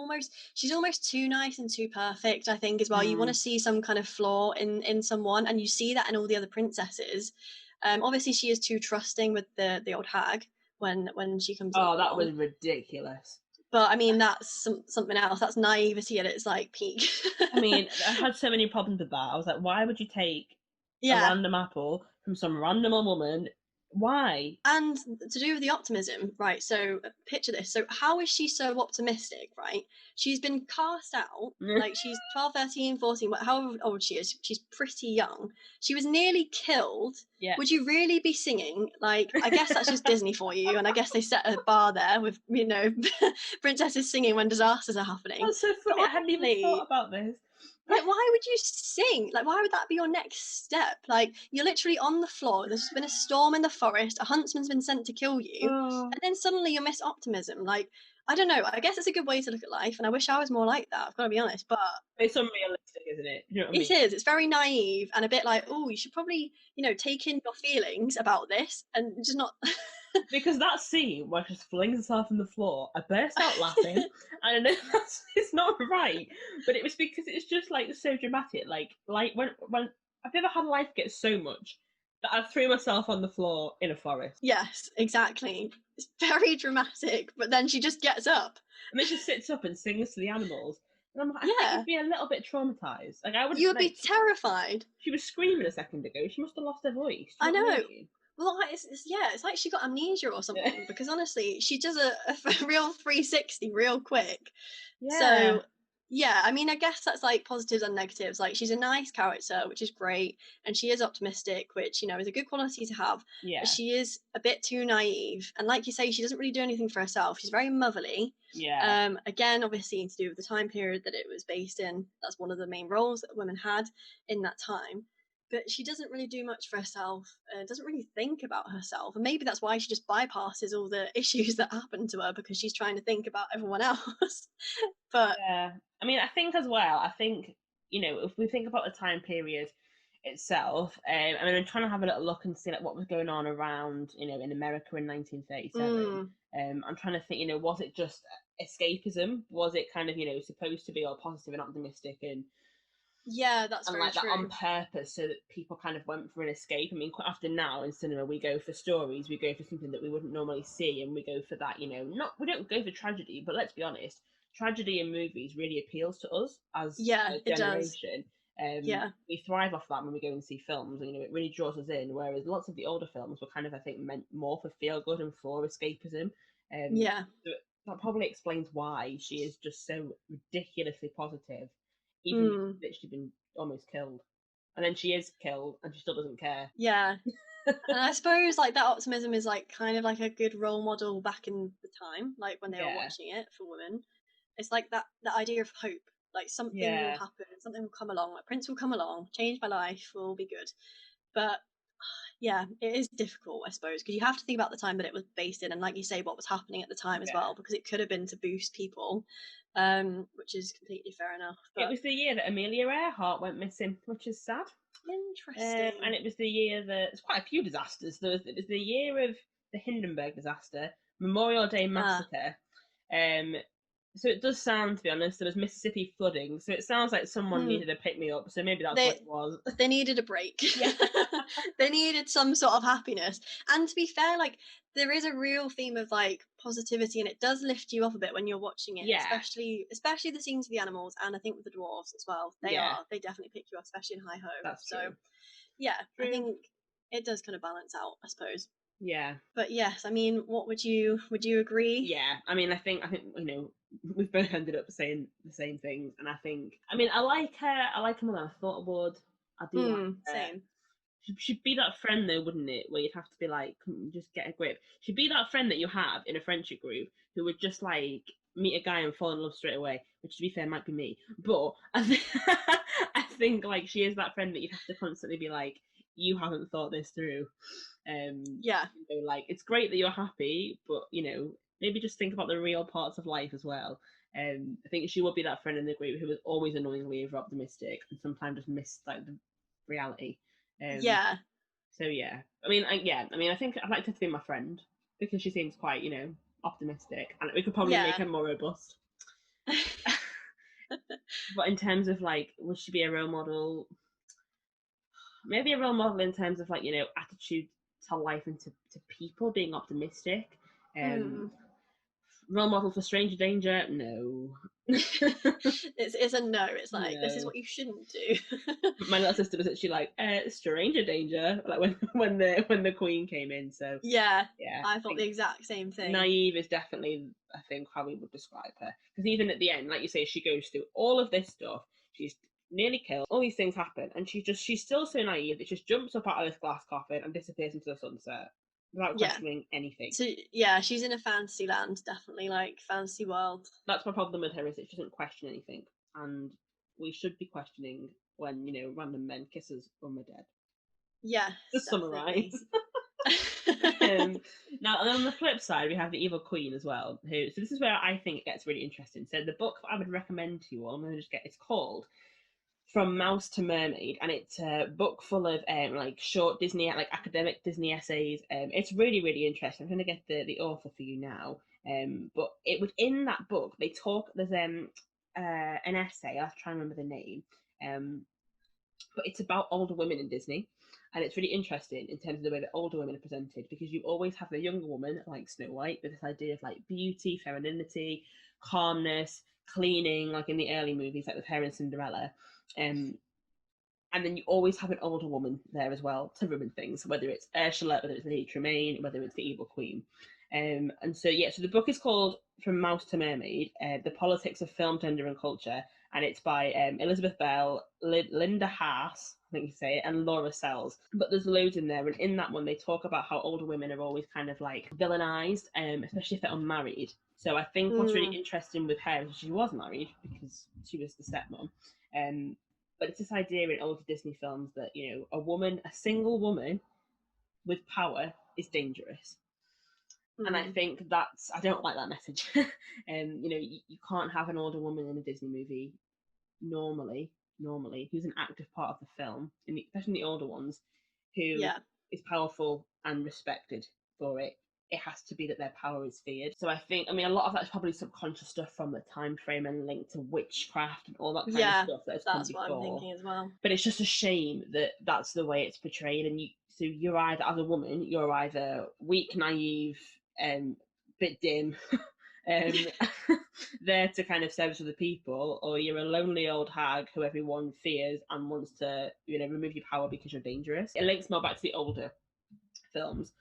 [SPEAKER 2] she's almost too nice and too perfect, I think, as well. You want to see some kind of flaw in someone, and you see that in all the other princesses. Obviously she is too trusting with the old hag when she comes along.
[SPEAKER 1] That was ridiculous.
[SPEAKER 2] But I mean, that's something else. That's naivety at its like peak.
[SPEAKER 1] I mean, I had so many problems with that. I was like, why would you take a random apple from some random woman? Why?
[SPEAKER 2] And to do with the optimism, right? So picture this. So how is she so optimistic, right? She's been cast out, like she's 12, 13, 14, however old she is. She's pretty young. She was nearly killed. Yeah. Would you really be singing? Like, I guess that's just Disney for you. And I guess they set a bar there with, you know, princesses singing when disasters are happening.
[SPEAKER 1] That's so funny. I hadn't even thought about this.
[SPEAKER 2] Like, why would you sing? Like, why would that be your next step? Like, you're literally on the floor. There's been a storm in the forest. A huntsman's been sent to kill you. And then suddenly you miss optimism. Like, I don't know. I guess it's a good way to look at life. And I wish I was more like that. I've got to be honest. But
[SPEAKER 1] it's unrealistic, isn't it? You know what I mean?
[SPEAKER 2] It is. It's very naive and a bit like, oh, you should probably, you know, take in your feelings about this and just not...
[SPEAKER 1] Because that scene where she flings herself on the floor, I burst out laughing. And I know it's not right, but it was because it's just like so dramatic. Like when I've never had life get so much that I threw myself on the floor in a forest.
[SPEAKER 2] Yes, exactly. It's very dramatic, but then she just gets up.
[SPEAKER 1] And then she sits up and sings to the animals. And I'm like, I think you'd be a little bit traumatised. Like you would
[SPEAKER 2] be terrified.
[SPEAKER 1] She was screaming a second ago. She must have lost her voice.
[SPEAKER 2] I know. Well, it's like she got amnesia or something, because honestly, she does a real 360 real quick. Yeah. So, Yeah, I mean, I guess that's like positives and negatives. Like, she's a nice character, which is great, and she is optimistic, which, you know, is a good quality to have.
[SPEAKER 1] Yeah.
[SPEAKER 2] But she is a bit too naive, and like you say, she doesn't really do anything for herself. She's very motherly.
[SPEAKER 1] Yeah.
[SPEAKER 2] Again, obviously to do with the time period that it was based in. That's one of the main roles that women had in that time. But she doesn't really do much for herself. Doesn't really think about herself, and maybe that's why she just bypasses all the issues that happen to her because she's trying to think about everyone else. But
[SPEAKER 1] yeah, I mean, I think as well, I think, you know, if we think about the time period itself, I mean, I'm trying to have a little look and see like what was going on around, you know, in America in 1937. I'm trying to think, you know, was it just escapism? Was it kind of, you know, supposed to be all positive and optimistic
[SPEAKER 2] yeah, that's
[SPEAKER 1] and
[SPEAKER 2] very
[SPEAKER 1] like that
[SPEAKER 2] true.
[SPEAKER 1] on purpose so that people kind of went for an escape? I mean, quite often now in cinema we go for stories, we go for something that we wouldn't normally see, and we go for that, you know, not, we don't go for tragedy, but let's be honest, tragedy in movies really appeals to us as
[SPEAKER 2] Yeah,
[SPEAKER 1] a
[SPEAKER 2] it does.
[SPEAKER 1] generation.
[SPEAKER 2] Yeah.
[SPEAKER 1] We thrive off that when we go and see films, and you know, it really draws us in, whereas lots of the older films were kind of, I think, meant more for feel good and for escapism.
[SPEAKER 2] Yeah.
[SPEAKER 1] So that probably explains why she is just so ridiculously positive, even though she's been almost killed, and then she is killed and she still doesn't care.
[SPEAKER 2] Yeah. And I suppose like that optimism is like kind of like a good role model back in the time, like when they were watching it for women. It's like that the idea of hope, like something will happen, something will come along, like Prince will come along, change my life, will be good. But yeah, it is difficult, I suppose, because you have to think about the time that it was based in, and like you say, what was happening at the time as well, because it could have been to boost people, which is completely fair enough. But
[SPEAKER 1] it was the year that Amelia Earhart went missing, which is sad.
[SPEAKER 2] Interesting.
[SPEAKER 1] And it was the year that there's quite a few disasters. It was the year of the Hindenburg disaster, Memorial Day massacre. So it does sound, to be honest, there was Mississippi flooding. So it sounds like someone needed to pick me up. So maybe that's what it was.
[SPEAKER 2] They needed a break.
[SPEAKER 1] Yeah.
[SPEAKER 2] They needed some sort of happiness. And to be fair, like there is a real theme of like positivity, and it does lift you up a bit when you're watching it.
[SPEAKER 1] Yeah.
[SPEAKER 2] Especially the scenes with the animals, and I think with the dwarves as well. They definitely pick you up, especially in Hi Ho.
[SPEAKER 1] That's true.
[SPEAKER 2] So yeah, true. I think it does kind of balance out, I suppose.
[SPEAKER 1] Yeah.
[SPEAKER 2] But yes, I mean, what would you agree?
[SPEAKER 1] Yeah, I mean, I think you know, we've both ended up saying the same things, and I think, I mean, I like her. I like her more than I thought I would. I do like her.
[SPEAKER 2] Same.
[SPEAKER 1] She'd be that friend though, wouldn't it? Where you'd have to be like, just get a grip. She'd be that friend that you have in a friendship group who would just like meet a guy and fall in love straight away. Which, to be fair, might be me. But I think like she is that friend that you'd have to constantly be like, you haven't thought this through.
[SPEAKER 2] Yeah.
[SPEAKER 1] You know, like it's great that you're happy, but you know, maybe just think about the real parts of life as well. I think she would be that friend in the group who was always annoyingly over optimistic and sometimes just missed like the reality.
[SPEAKER 2] Yeah.
[SPEAKER 1] So yeah, I mean, I think I'd like her to be my friend because she seems quite, you know, optimistic, and we could probably make her more robust. But in terms of like, would she be a role model? Maybe a role model in terms of like, you know, attitude to life and to people, being optimistic. Role model for stranger danger? No.
[SPEAKER 2] It's a no. It's like this is what you shouldn't do.
[SPEAKER 1] My little sister was actually like, stranger danger, like when the Queen came in. So
[SPEAKER 2] yeah, I thought the exact same thing.
[SPEAKER 1] Naive is definitely, I think, how we would describe her. Because even at the end, like you say, she goes through all of this stuff. She's nearly killed. All these things happen, and she's still so naive that she just jumps up out of this glass coffin and disappears into the sunset without questioning anything.
[SPEAKER 2] So yeah, she's in a fantasy land, definitely, like fantasy world.
[SPEAKER 1] That's my problem with her, is that she doesn't question anything, and we should be questioning when, you know, random men kiss us when we're dead.
[SPEAKER 2] Yeah,
[SPEAKER 1] to summarise. Now, and on the flip side, we have the evil queen as well. So this is where I think it gets really interesting. So the book that I would recommend to you all, I'm going to just get, it's called From Mouse to Mermaid, and it's a book full of like short Disney, like academic Disney essays. It's really, really interesting. I'm going to get the author for you now. But it within that book, they talk. There's an essay. I'll try and remember the name. But it's about older women in Disney. And it's really interesting in terms of the way that older women are presented, because you always have the younger woman, like Snow White, with this idea of like beauty, femininity, calmness, cleaning, like in the early movies, like with her and Cinderella. And then you always have an older woman there as well to ruin things, whether it's Ursula, whether it's Lady Tremaine, whether it's the Evil Queen. And so the book is called from Mouse to Mermaid, The Politics of Film, Gender and Culture, and it's by Elizabeth Bell, Linda Haas, I think you say it, and Laura Sells. But there's loads in there, and in that one they talk about how older women are always kind of like villainized, especially if they're unmarried. So I think what's really interesting with her is she was married because she was the stepmom. But it's this idea in older Disney films that, you know, a single woman with power is dangerous. And I think I don't like that message. You know, you can't have an older woman in a Disney movie normally, who's an active part of the film, especially the older ones, who is powerful and respected for it. It has to be that their power is feared. So I mean, a lot of that's probably subconscious stuff from the time frame and linked to witchcraft and all that kind of stuff that has come before.
[SPEAKER 2] That's what I'm thinking as well.
[SPEAKER 1] But it's just a shame that that's the way it's portrayed. And so you're either, as a woman, you're either weak, naive, bit dim, there to kind of service other people, or you're a lonely old hag who everyone fears and wants to, you know, remove your power because you're dangerous. It links more back to the older films,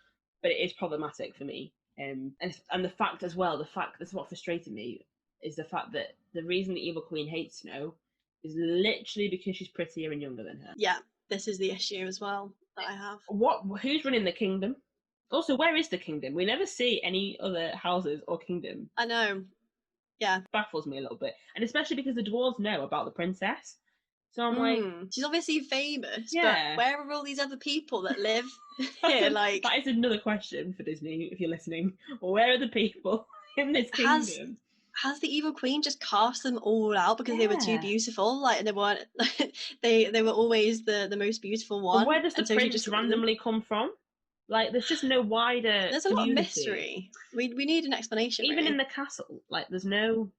[SPEAKER 1] but it is problematic for me. And the fact as well, that's what frustrated me, is the fact that the reason the evil queen hates Snow is literally because she's prettier and younger than her.
[SPEAKER 2] Yeah, this is the issue as well that I have.
[SPEAKER 1] Who's running the kingdom? Also, where is the kingdom? We never see any other houses or kingdom.
[SPEAKER 2] I know. Yeah.
[SPEAKER 1] Baffles me a little bit. And especially because the dwarves know about the princess. So I'm like...
[SPEAKER 2] She's obviously famous, but where are all these other people that live here?
[SPEAKER 1] That is another question for Disney, if you're listening. Where are the people in this kingdom?
[SPEAKER 2] Has the evil queen just cast them all out because they were too beautiful? Like, they weren't... they were always the most beautiful one.
[SPEAKER 1] And where does the prince just randomly come from? Like, there's just no wider
[SPEAKER 2] There's a lot of mystery. We need an explanation.
[SPEAKER 1] Even in the castle, like, there's no...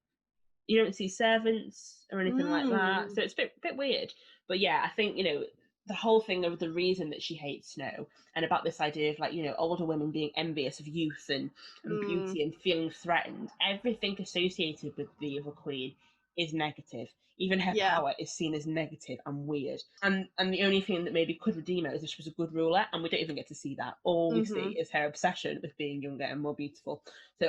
[SPEAKER 1] You don't see servants or anything like that. So it's a bit weird. But yeah, I think, you know, the whole thing of the reason that she hates Snow, and about this idea of, like, you know, older women being envious of youth and beauty and feeling threatened, everything associated with the evil queen is negative. Even her power is seen as negative and weird. And the only thing that maybe could redeem her is if she was a good ruler, and we don't even get to see that. All we see is her obsession with being younger and more beautiful. So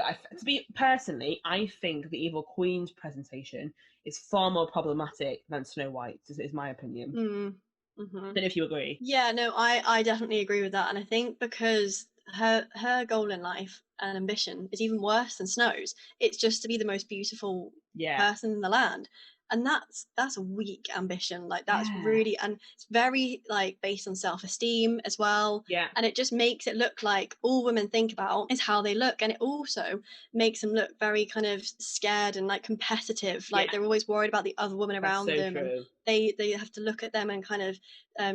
[SPEAKER 1] personally, I think the evil queen's presentation is far more problematic than Snow White's, is my opinion. I don't know if you agree.
[SPEAKER 2] Yeah, no, I definitely agree with that. And I think because her goal in life and ambition is even worse than Snow's. It's just to be the most beautiful person in the land. And that's a weak ambition. Like, that's really, and it's very, like, based on self-esteem as well.
[SPEAKER 1] Yeah.
[SPEAKER 2] And it just makes it look like all women think about is how they look. And it also makes them look very kind of scared and, like, competitive. Like, they're always worried about the other women around them.
[SPEAKER 1] True.
[SPEAKER 2] And they have to look at them and kind of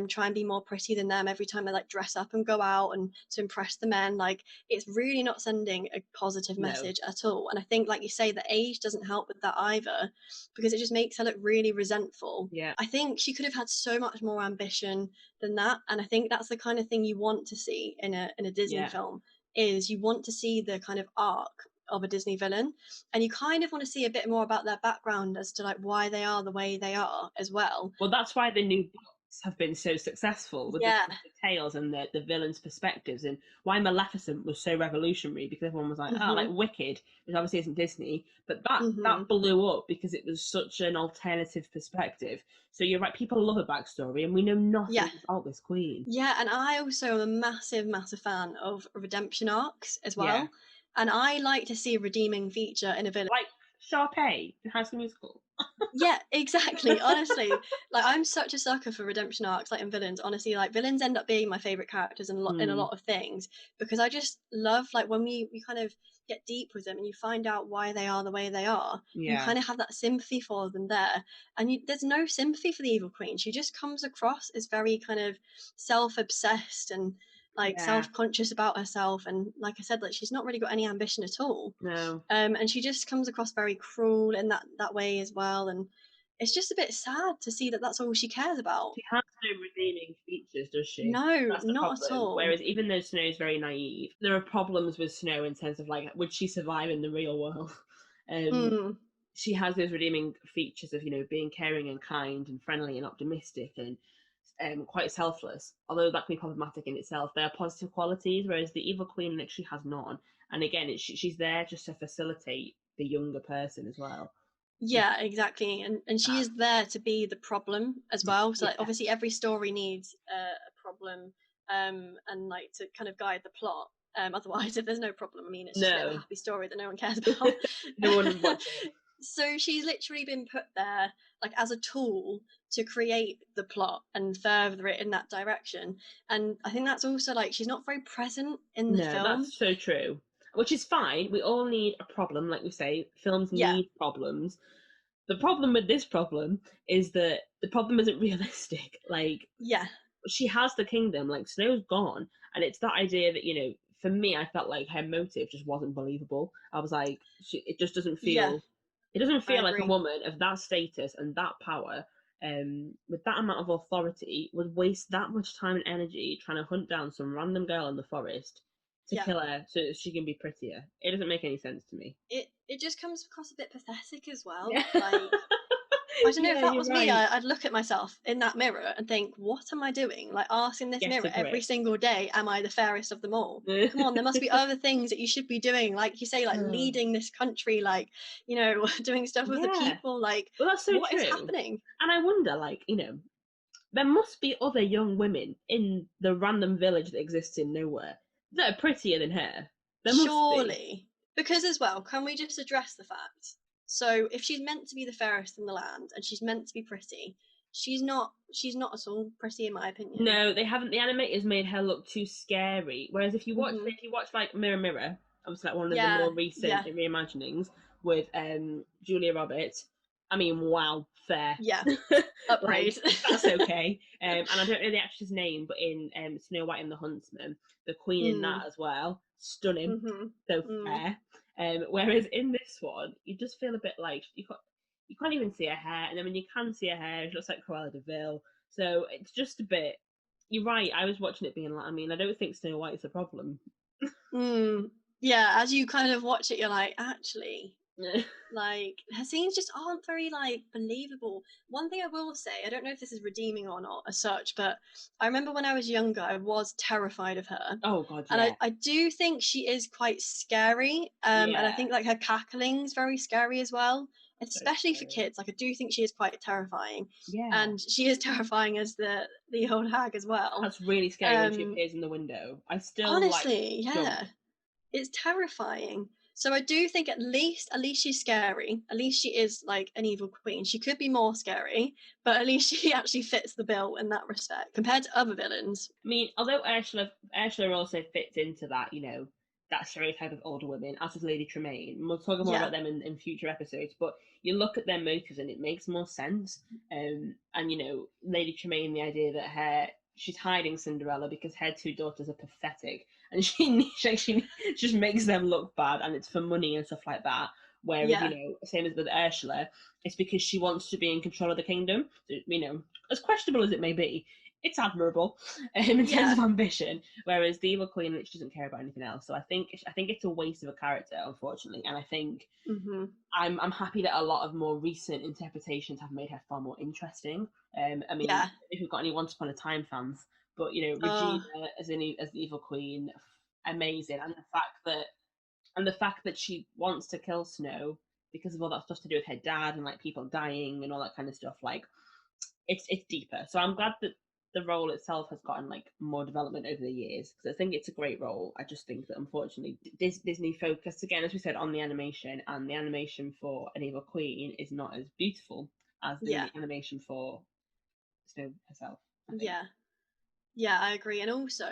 [SPEAKER 2] try and be more pretty than them every time they, like, dress up and go out and to impress the men. Like, it's really not sending a positive message at all. And I think, like you say, the age doesn't help with that either, because it just makes her look really resentful.
[SPEAKER 1] Yeah.
[SPEAKER 2] I think she could have had so much more ambition than that. And I think that's the kind of thing you want to see in a Disney film, is you want to see the kind of arc of a Disney villain, and you kind of want to see a bit more about their background as to, like, why they are the way they are as well.
[SPEAKER 1] Well, that's why the new books have been so successful with the tales and the villains' perspectives, and why Maleficent was so revolutionary, because everyone was like, oh, like Wicked, which obviously isn't Disney, but that blew up because it was such an alternative perspective. So you're right, people love a backstory, and we know nothing about this queen.
[SPEAKER 2] Yeah, and I also am a massive fan of redemption arcs as well.
[SPEAKER 1] Yeah.
[SPEAKER 2] And I like to see a redeeming feature in a villain.
[SPEAKER 1] Like Sharpay in High School Musical.
[SPEAKER 2] Yeah, exactly. Honestly, like, I'm such a sucker for redemption arcs, like, in villains. Honestly, like, villains end up being my favorite characters in a lot of things, because I just love, like, when we kind of get deep with them and you find out why they are the way they are. You kind of have that sympathy for them there, and there's no sympathy for the evil queen. She just comes across as very kind of self-obsessed and, like, self-conscious about herself, and, like I said, like, she's not really got any ambition at all.
[SPEAKER 1] No.
[SPEAKER 2] And she just comes across very cruel in that way as well, and it's just a bit sad to see that that's all she cares about.
[SPEAKER 1] She has no redeeming features, does she?
[SPEAKER 2] No, not at all.
[SPEAKER 1] Whereas even though Snow's very naive, there are problems with Snow in terms of, like, would she survive in the real world? She has those redeeming features of, you know, being caring and kind and friendly and optimistic and quite selfless. Although that can be problematic in itself, there are positive qualities, whereas the evil queen literally has none. And again, she's there just to facilitate the younger person as well.
[SPEAKER 2] Yeah, exactly. And she is there to be the problem as well. So like, obviously every story needs a problem and like to kind of guide the plot. Otherwise, if there's no problem, I mean, it's just a little happy story that no one cares about.
[SPEAKER 1] No one would watch it.
[SPEAKER 2] So she's literally been put there like as a tool to create the plot and further it in that direction. And I think that's also like she's not very present in the film.
[SPEAKER 1] That's so true. Which is fine. We all need a problem, like we say. Films need problems. The problem with this problem is that the problem isn't realistic. Like, she has the kingdom, like Snow's gone, and it's that idea that, you know, for me, I felt like her motive just wasn't believable. I was like, it just doesn't feel. It doesn't feel like a woman of that status and that power, with that amount of authority, would waste that much time and energy trying to hunt down some random girl in the forest to kill her so that she can be prettier. It doesn't make any sense to me.
[SPEAKER 2] It just comes across a bit pathetic as well. Like, I don't know, if that was me, I'd look at myself in that mirror and think, what am I doing? Like, asking this mirror every single day, am I the fairest of them all? Come on, there must be other things that you should be doing. Like you say, like leading this country, like, you know, doing stuff with the people. Like,
[SPEAKER 1] well, that's so
[SPEAKER 2] what
[SPEAKER 1] true.
[SPEAKER 2] is happening?
[SPEAKER 1] And I wonder, like, you know, there must be other young women in the random village that exists in nowhere that are prettier than her. There
[SPEAKER 2] Surely.
[SPEAKER 1] Must be.
[SPEAKER 2] Because as well, can we just address the fact? So if she's meant to be the fairest in the land and she's meant to be pretty, she's not at all pretty in my opinion.
[SPEAKER 1] No, they haven't. The animators made her look too scary. Whereas if you watch like Mirror Mirror, obviously like one of the more recent reimaginings with Julia Roberts, I mean, wow, fair.
[SPEAKER 2] Yeah, upgrade.
[SPEAKER 1] Like, that's okay. And I don't know the actress's name, but in Snow White and the Huntsman, the Queen in that as well, stunning, so fair. Whereas in this one, you just feel a bit like you can't even see her hair, and then when you can see her hair, it looks like Cruella de Vil. So it's just a bit. You're right. I was watching it being like, I mean, I don't think Snow White is a problem.
[SPEAKER 2] Yeah, as you kind of watch it, you're like, actually, like her scenes just aren't very like believable. One thing I will say, I don't know if this is redeeming or not as such, but I remember when I was younger, I was terrified of her.
[SPEAKER 1] Oh god,
[SPEAKER 2] yeah. And I do think she is quite scary. And I think like her cackling's very scary as well, especially for kids. Like I do think she is quite terrifying.
[SPEAKER 1] Yeah.
[SPEAKER 2] And she is terrifying as the old hag as well.
[SPEAKER 1] That's really scary when she appears in the window. I still
[SPEAKER 2] honestly, it's terrifying. So I do think at least she's scary. At least she is like an evil queen. She could be more scary, but at least she actually fits the bill in that respect compared to other villains.
[SPEAKER 1] I mean, although Ursula also fits into that, you know, that stereotype of older women, as does Lady Tremaine. We'll talk more about them in future episodes, but you look at their motives and it makes more sense. And you know, Lady Tremaine, the idea that she's hiding Cinderella because her two daughters are pathetic, and she just makes them look bad, and it's for money and stuff like that. Whereas, you know, same as with Ursula, it's because she wants to be in control of the kingdom. So, you know, as questionable as it may be, it's admirable in terms of ambition. Whereas the evil queen, she doesn't care about anything else. So I think it's a waste of a character, unfortunately. And I think I'm happy that a lot of more recent interpretations have made her far more interesting. I mean, if you've got any Once Upon a Time fans, but you know, Regina as the evil queen, amazing, and the fact that she wants to kill Snow because of all that stuff to do with her dad and like people dying and all that kind of stuff. Like, it's deeper. So I'm glad that the role itself has gotten like more development over the years, because I think it's a great role. I just think that unfortunately Disney focused again, as we said, on the animation, and the animation for an evil queen is not as beautiful as the animation for Snow herself.
[SPEAKER 2] Yeah, I agree. And also,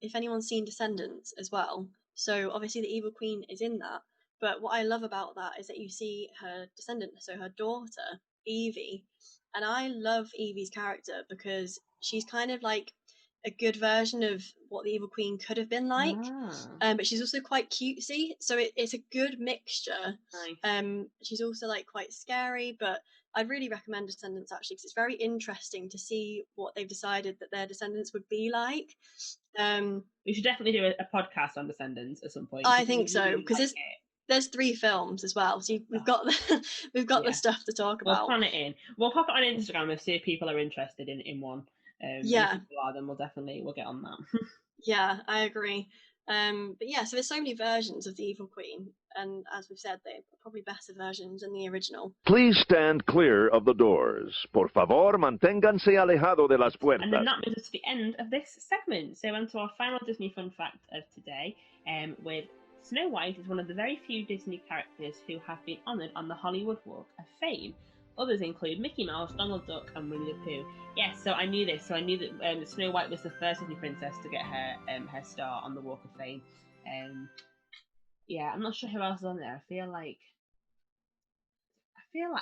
[SPEAKER 2] if anyone's seen Descendants as well, so obviously the evil queen is in that, but what I love about that is that you see her descendant, so her daughter Evie. And I love Evie's character because she's kind of like a good version of what the evil queen could have been like. But she's also quite cutesy, so it's a good mixture.
[SPEAKER 1] Nice.
[SPEAKER 2] She's also like quite scary, but I'd really recommend Descendants actually, because it's very interesting to see what they've decided that their descendants would be like.
[SPEAKER 1] We should definitely do a podcast on Descendants at some point.
[SPEAKER 2] I think so, because there's 3 films as well, so we've got the stuff to talk about.
[SPEAKER 1] We'll plan it in. We'll pop it on Instagram and see if people are interested in one. If people are, then we'll get on that.
[SPEAKER 2] Yeah, I agree. But yeah, so there's so many versions of the Evil Queen, and as we've said, they're probably better versions than the original.
[SPEAKER 3] Please stand clear of the doors. Por favor, manténganse alejado de las puertas.
[SPEAKER 1] And then that moves us to the end of this segment. So on to our final Disney fun fact of today, with Snow White is one of the very few Disney characters who have been honoured on the Hollywood Walk of Fame. Others include Mickey Mouse, Donald Duck, and Winnie the Pooh. Yes, so I knew this. So I knew that Snow White was the first Disney princess to get her star on the Walk of Fame. Yeah, I'm not sure who else is on there. I feel like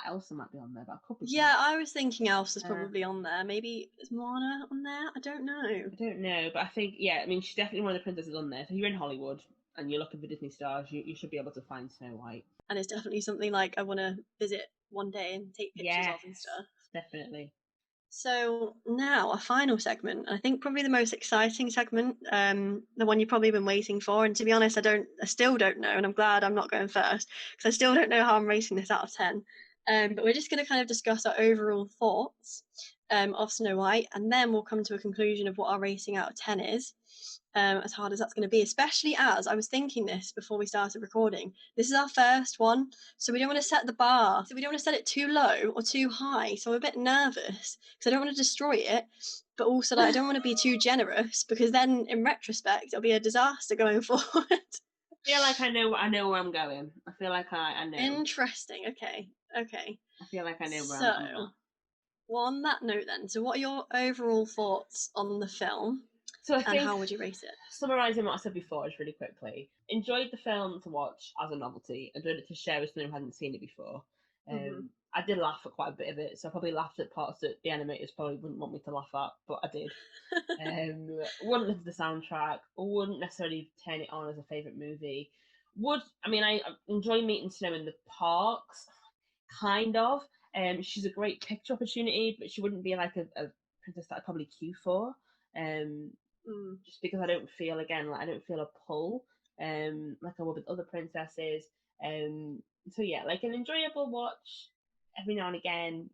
[SPEAKER 1] Elsa might be on there, but I could be.
[SPEAKER 2] Yeah, I was thinking Elsa's probably on there. Maybe is Moana on there? I don't know,
[SPEAKER 1] but I think I mean she's definitely one of the princesses on there. So if you're in Hollywood and you're looking for Disney stars, you should be able to find Snow White.
[SPEAKER 2] And it's definitely something like I want to visit one day and take pictures of and stuff.
[SPEAKER 1] Definitely.
[SPEAKER 2] So now a final segment, I think probably the most exciting segment, the one you've probably been waiting for. And to be honest, I still don't know, and I'm glad I'm not going first because I still don't know how I'm rating this out of 10. But we're just going to kind of discuss our overall thoughts of Snow White, and then we'll come to a conclusion of what our rating out of 10 is. As hard as that's going to be, especially as I was thinking this before we started recording. This is our first one, so we don't want to set the bar. So we don't want to set it too low or too high. So I'm a bit nervous because I don't want to destroy it, but also I don't want to be too generous because then in retrospect it'll be a disaster going forward.
[SPEAKER 1] I feel like I know where I'm going. I feel like I know.
[SPEAKER 2] Interesting. Okay.
[SPEAKER 1] I feel like I know where I'm going.
[SPEAKER 2] Well, on that note then, so what are your overall thoughts on the film?
[SPEAKER 1] So I think,
[SPEAKER 2] and how would you rate it?
[SPEAKER 1] Summarising what I said before, just really quickly. Enjoyed the film to watch as a novelty. Enjoyed it to share with someone who hadn't seen it before. I did laugh at quite a bit of it, so I probably laughed at parts that the animators probably wouldn't want me to laugh at, but I did. Wouldn't listen to the soundtrack, wouldn't necessarily turn it on as a favourite movie. I enjoy meeting Snow in the parks, kind of. She's a great picture opportunity, but she wouldn't be like a princess that I'd probably queue for. Just because I don't feel a pull like I would with other princesses. So yeah, like an enjoyable watch every now and again,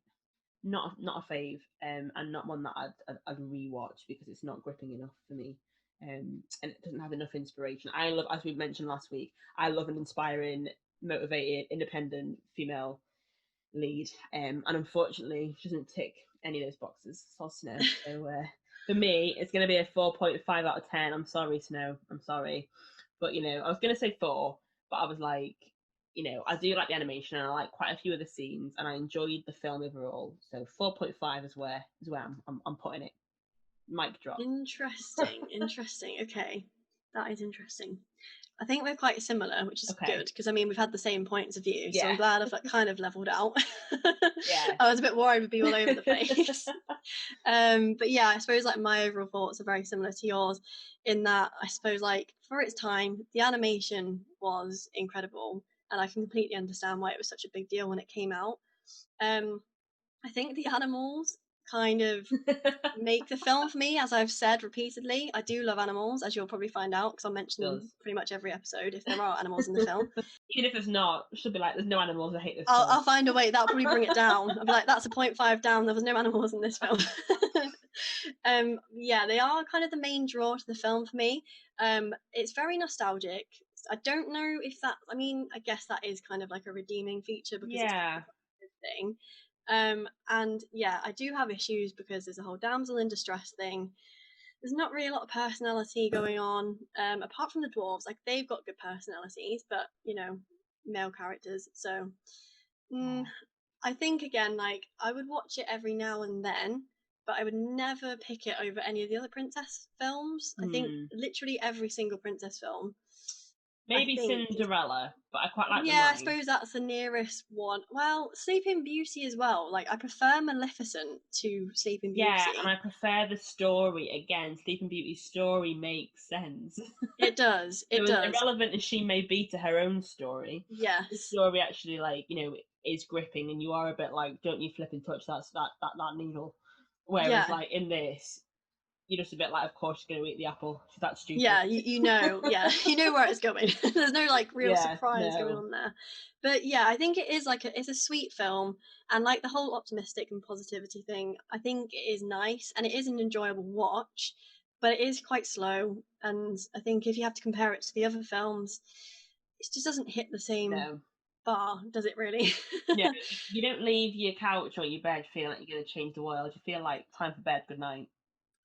[SPEAKER 1] not a fave, and not one that I'd rewatch because it's not gripping enough for me. And it doesn't have enough inspiration. I love, as we mentioned last week, I love an inspiring, motivated, independent female lead. And unfortunately, she doesn't tick any of those boxes. So Snow. So for me, it's going to be a 4.5 out of 10. I'm sorry, Snow. I'm sorry. But, I was going to say 4, but I was like, I do like the animation and I like quite a few of the scenes and I enjoyed the film overall. So 4.5 is where I'm putting it. Mic drop.
[SPEAKER 2] Interesting. Okay. That is interesting. I think we're quite similar, which is good because we've had the same points of view, so I'm glad I've kind of leveled out. I was a bit worried we'd be all over the place. But yeah, I suppose like my overall thoughts are very similar to yours in that I suppose like for its time, the animation was incredible, and I can completely understand why it was such a big deal when it came out. I think the animals kind of make the film for me, as I've said repeatedly. I do love animals, as you'll probably find out because I'll mention them pretty much every episode if there are animals in the film.
[SPEAKER 1] Even if there's not, it should be like, there's no animals, I hate this
[SPEAKER 2] I'll find a way. That'll probably bring it down. I'll be like, that's a 0.5 down, there was no animals in this film. Yeah, they are kind of the main draw to the film for me. It's very nostalgic. I don't know if that, I guess that is kind of like a redeeming feature because it's kind of a good thing. And yeah, I do have issues because there's a whole damsel in distress thing. There's not really a lot of personality going on, apart from the dwarves. Like they've got good personalities, but male characters. So I think again, like I would watch it every now and then, but I would never pick it over any of the other princess films. I think literally every single princess film.
[SPEAKER 1] Maybe Cinderella, but I quite like the
[SPEAKER 2] I suppose that's the nearest one. Well, Sleeping Beauty as well. Like, I prefer Maleficent to Sleeping Beauty.
[SPEAKER 1] Yeah, and I prefer the story. Again, Sleeping Beauty's story makes sense.
[SPEAKER 2] It does. It
[SPEAKER 1] so
[SPEAKER 2] does.
[SPEAKER 1] As irrelevant as she may be to her own story, the story actually, like, is gripping, and you are a bit like, don't you flip and touch that needle. Whereas, like, in this, you're just a bit like, of course she's going to eat the apple. She's that stupid.
[SPEAKER 2] Yeah, you know where it's going. There's no like real surprise going on there. But yeah, I think it is like it's a sweet film, and like the whole optimistic and positivity thing, I think it is nice and it is an enjoyable watch. but it is quite slow. And I think if you have to compare it to the other films, it just doesn't hit the same bar, does it really?
[SPEAKER 1] No, you don't leave your couch or your bed feeling like you're going to change the world. You feel like time for bed, good night.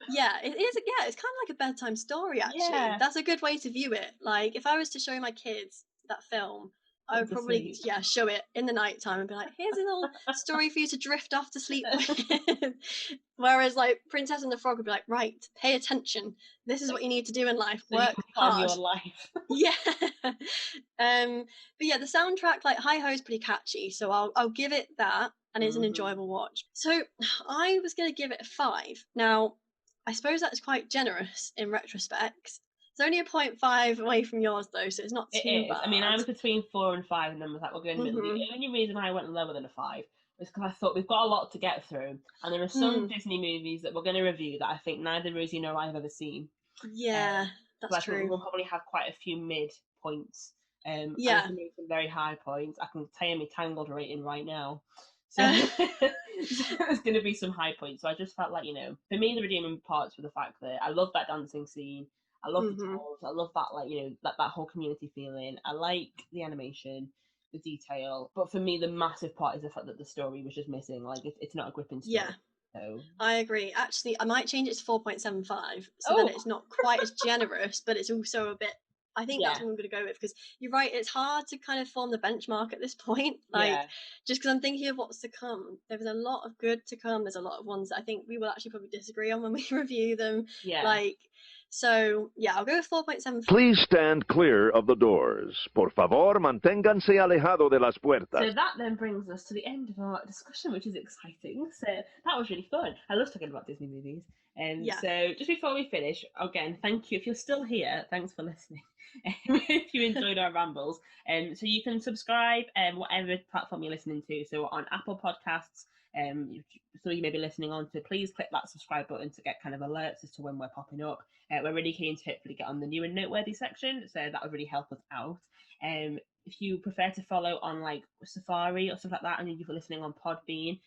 [SPEAKER 2] Yeah, it is. Yeah, it's kind of like a bedtime story, actually.
[SPEAKER 1] Yeah.
[SPEAKER 2] That's a good way to view it. Like, if I was to show my kids that film, I would probably, show it in the night time and be like, here's a little story for you to drift off to sleep with. Whereas, like, Princess and the Frog would be like, right, pay attention. This is what you need to do in life.
[SPEAKER 1] So
[SPEAKER 2] work hard.
[SPEAKER 1] Your life.
[SPEAKER 2] Yeah. But yeah, the soundtrack, like Hi Ho, is pretty catchy, so I'll give it that, and it's an enjoyable watch. So I was going to give it a 5. Now, I suppose that's quite generous in retrospect. It's only a 0.5 away from yours, though, so it's not too bad.
[SPEAKER 1] I mean, I was between 4 and 5, and then was like, we're going middle. The only reason I went lower than a 5 was because I thought we've got a lot to get through, and there are some Disney movies that we're going to review that I think neither Rosie nor I have ever seen.
[SPEAKER 2] Yeah, that's true.
[SPEAKER 1] We'll probably have quite a few mid points. And some very high points. I can tell you my Tangled rating right now. So there's going to be some high points. So I just felt like, for me, the redeeming parts were the fact that I love that dancing scene. I love the tours. I love that, like, that whole community feeling. I like the animation, the detail. But for me, the massive part is the fact that the story was just missing. Like, it's not a gripping story.
[SPEAKER 2] Yeah. So. I agree. Actually, I might change it to 4.75. So then it's not quite as generous, but it's also a bit. I think that's what I'm going to go with, because you're right, it's hard to kind of form the benchmark at this point. Like, just because I'm thinking of what's to come. There's a lot of good to come. There's a lot of ones that I think we will actually probably disagree on when we review them.
[SPEAKER 1] Yeah.
[SPEAKER 2] Like, so yeah, I'll go with 4.75.
[SPEAKER 3] Please stand clear of the doors. Por favor, manténganse alejado de las puertas.
[SPEAKER 1] So that then brings us to the end of our discussion, which is exciting. So that was really fun. I love talking about Disney movies. So just before we finish, again, thank you. If you're still here, thanks for listening. If you enjoyed our rambles, so you can subscribe whatever platform you're listening to. So on Apple Podcasts, so you may be listening on to, please click that subscribe button to get kind of alerts as to when we're popping up. We're really keen to hopefully get on the new and noteworthy section, so that would really help us out. If you prefer to follow on like Safari or stuff like that, and you're listening on Podbean,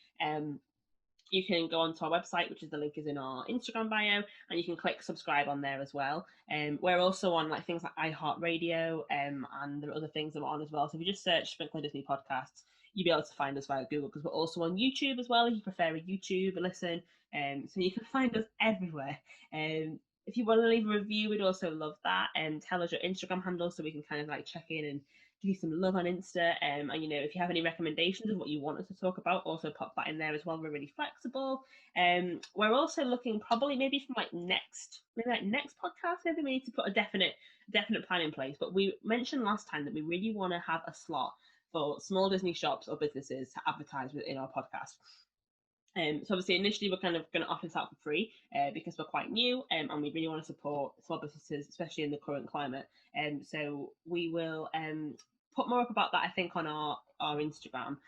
[SPEAKER 1] you can go onto our website, which is the link is in our Instagram bio, and you can click subscribe on there as well. We're also on like things like iHeartRadio, and there are other things that we're on as well. So if you just search Sprinkling Disney Podcasts, you'll be able to find us via Google, because we're also on YouTube as well, if you prefer a YouTube listen. So you can find us everywhere. If you want to leave a review, we'd also love that. And tell us your Instagram handle so we can kind of like check in and give you some love on Insta. And if you have any recommendations of what you want us to talk about, also pop that in there as well. We're really flexible. We're also looking probably maybe from next podcast, maybe we need to put a definite plan in place. But we mentioned last time that we really want to have a slot for small Disney shops or businesses to advertise within our podcast. So obviously initially we're kind of going to offer this out for free because we're quite new, and we really want to support small businesses, especially in the current climate. So we will put more up about that, I think, on our Instagram.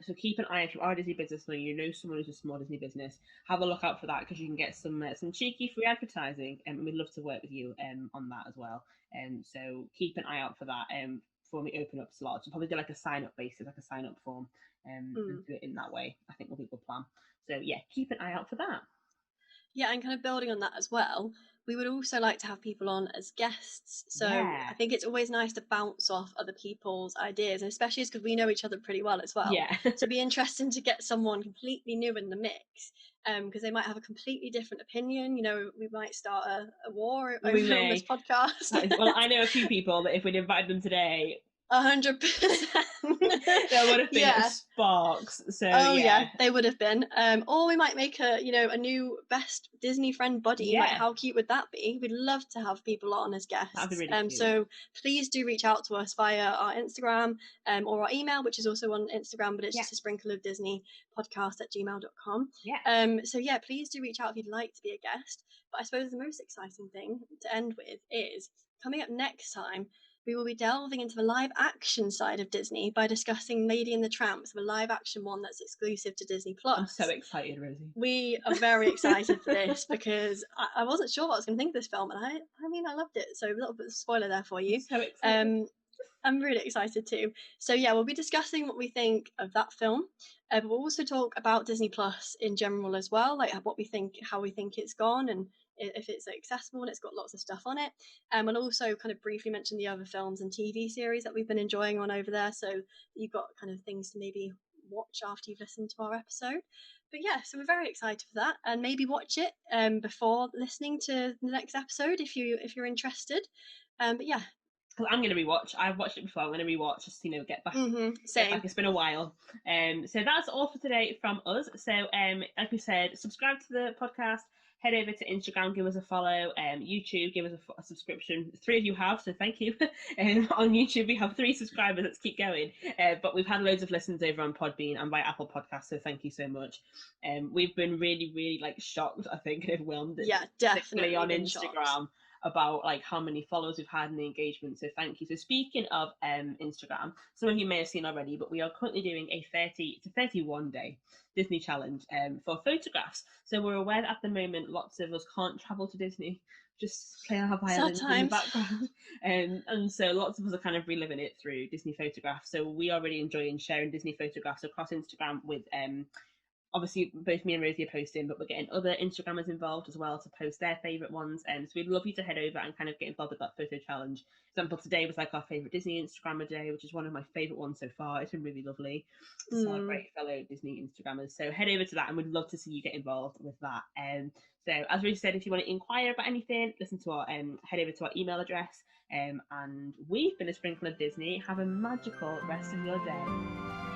[SPEAKER 1] So keep an eye out. If you are a Disney business or you know someone who's a small Disney business, have a look out for that, because you can get some cheeky free advertising, and we'd love to work with you on that as well. So keep an eye out for that when we open up slots. We'll probably do like a sign up basis, like a sign up form, and do it in that way. I think will be a good plan. So yeah, keep an eye out for that.
[SPEAKER 2] Yeah, and kind of building on that as well, we would also like to have people on as guests. So I think it's always nice to bounce off other people's ideas, and especially because we know each other pretty well as well.
[SPEAKER 1] Yeah.
[SPEAKER 2] So it'd be interesting to get someone completely new in the mix, because they might have a completely different opinion. We might start a war over on this podcast.
[SPEAKER 1] Well, I know a few people that if we'd invited them today,
[SPEAKER 2] 100%.
[SPEAKER 1] There would have been sparks. So
[SPEAKER 2] yeah, they would have been. Or we might make a new best Disney friend buddy.
[SPEAKER 1] Yeah.
[SPEAKER 2] Like, how cute would that be? We'd love to have people on as guests.
[SPEAKER 1] That'd be really cute.
[SPEAKER 2] So please do reach out to us via our Instagram or our email, which is also on Instagram, but it's just a sprinkle of Disney podcast@gmail.com.
[SPEAKER 1] Yeah.
[SPEAKER 2] So yeah, please do reach out if you'd like to be a guest. But I suppose the most exciting thing to end with is coming up next time. We will be delving into the live action side of Disney by discussing Lady and the Tramp, the live action one that's exclusive to Disney Plus.
[SPEAKER 1] I'm so excited, Rosie.
[SPEAKER 2] We are very excited for this, because I wasn't sure what I was going to think of this film, and I loved it. So a little bit of a spoiler there for you.
[SPEAKER 1] I'm so excited.
[SPEAKER 2] I'm really excited too. So yeah, we'll be discussing what we think of that film. But we'll also talk about Disney Plus in general as well, like what we think, how we think it's gone, and if it's accessible and it's got lots of stuff on it. And also kind of briefly mention the other films and TV series that we've been enjoying on over there, so you've got kind of things to maybe watch after you've listened to our episode. But yeah, so we're very excited for that, and maybe watch it before listening to the next episode if you're interested. But yeah,
[SPEAKER 1] because I'm going to rewatch. I've watched it before. I'm going to rewatch just get back.
[SPEAKER 2] Same.
[SPEAKER 1] Get back. It's been a while. So that's all for today from us. So like we said, subscribe to the podcast. Head over to Instagram, give us a follow. YouTube, give us a subscription. 3 of you have, so thank you. On YouTube, we have 3 subscribers. Let's keep going. But we've had loads of listens over on Podbean and by Apple Podcasts, so thank you so much. We've been really, really shocked, I think, and overwhelmed.
[SPEAKER 2] Yeah, definitely
[SPEAKER 1] on Instagram about how many followers we've had and the engagement. So thank you. So speaking of Instagram, some of you may have seen already, but we are currently doing a 30 to 31 day Disney challenge for photographs. So we're aware that at the moment lots of us can't travel to Disney, just play our violins in the background, and so lots of us are kind of reliving it through Disney photographs. So we are really enjoying sharing Disney photographs across Instagram with obviously both me and Rosie are posting, but we're getting other Instagrammers involved as well to post their favourite ones. So we'd love you to head over and kind of get involved with that photo challenge. For example, today was our favourite Disney Instagrammer day, which is one of my favourite ones so far. It's been really lovely to celebrate fellow Disney Instagrammers. So head over to that, and we'd love to see you get involved with that. So as Rosie said, if you want to inquire about anything, listen to our head over to our email address. And we've been a sprinkle of Disney. Have a magical rest of your day.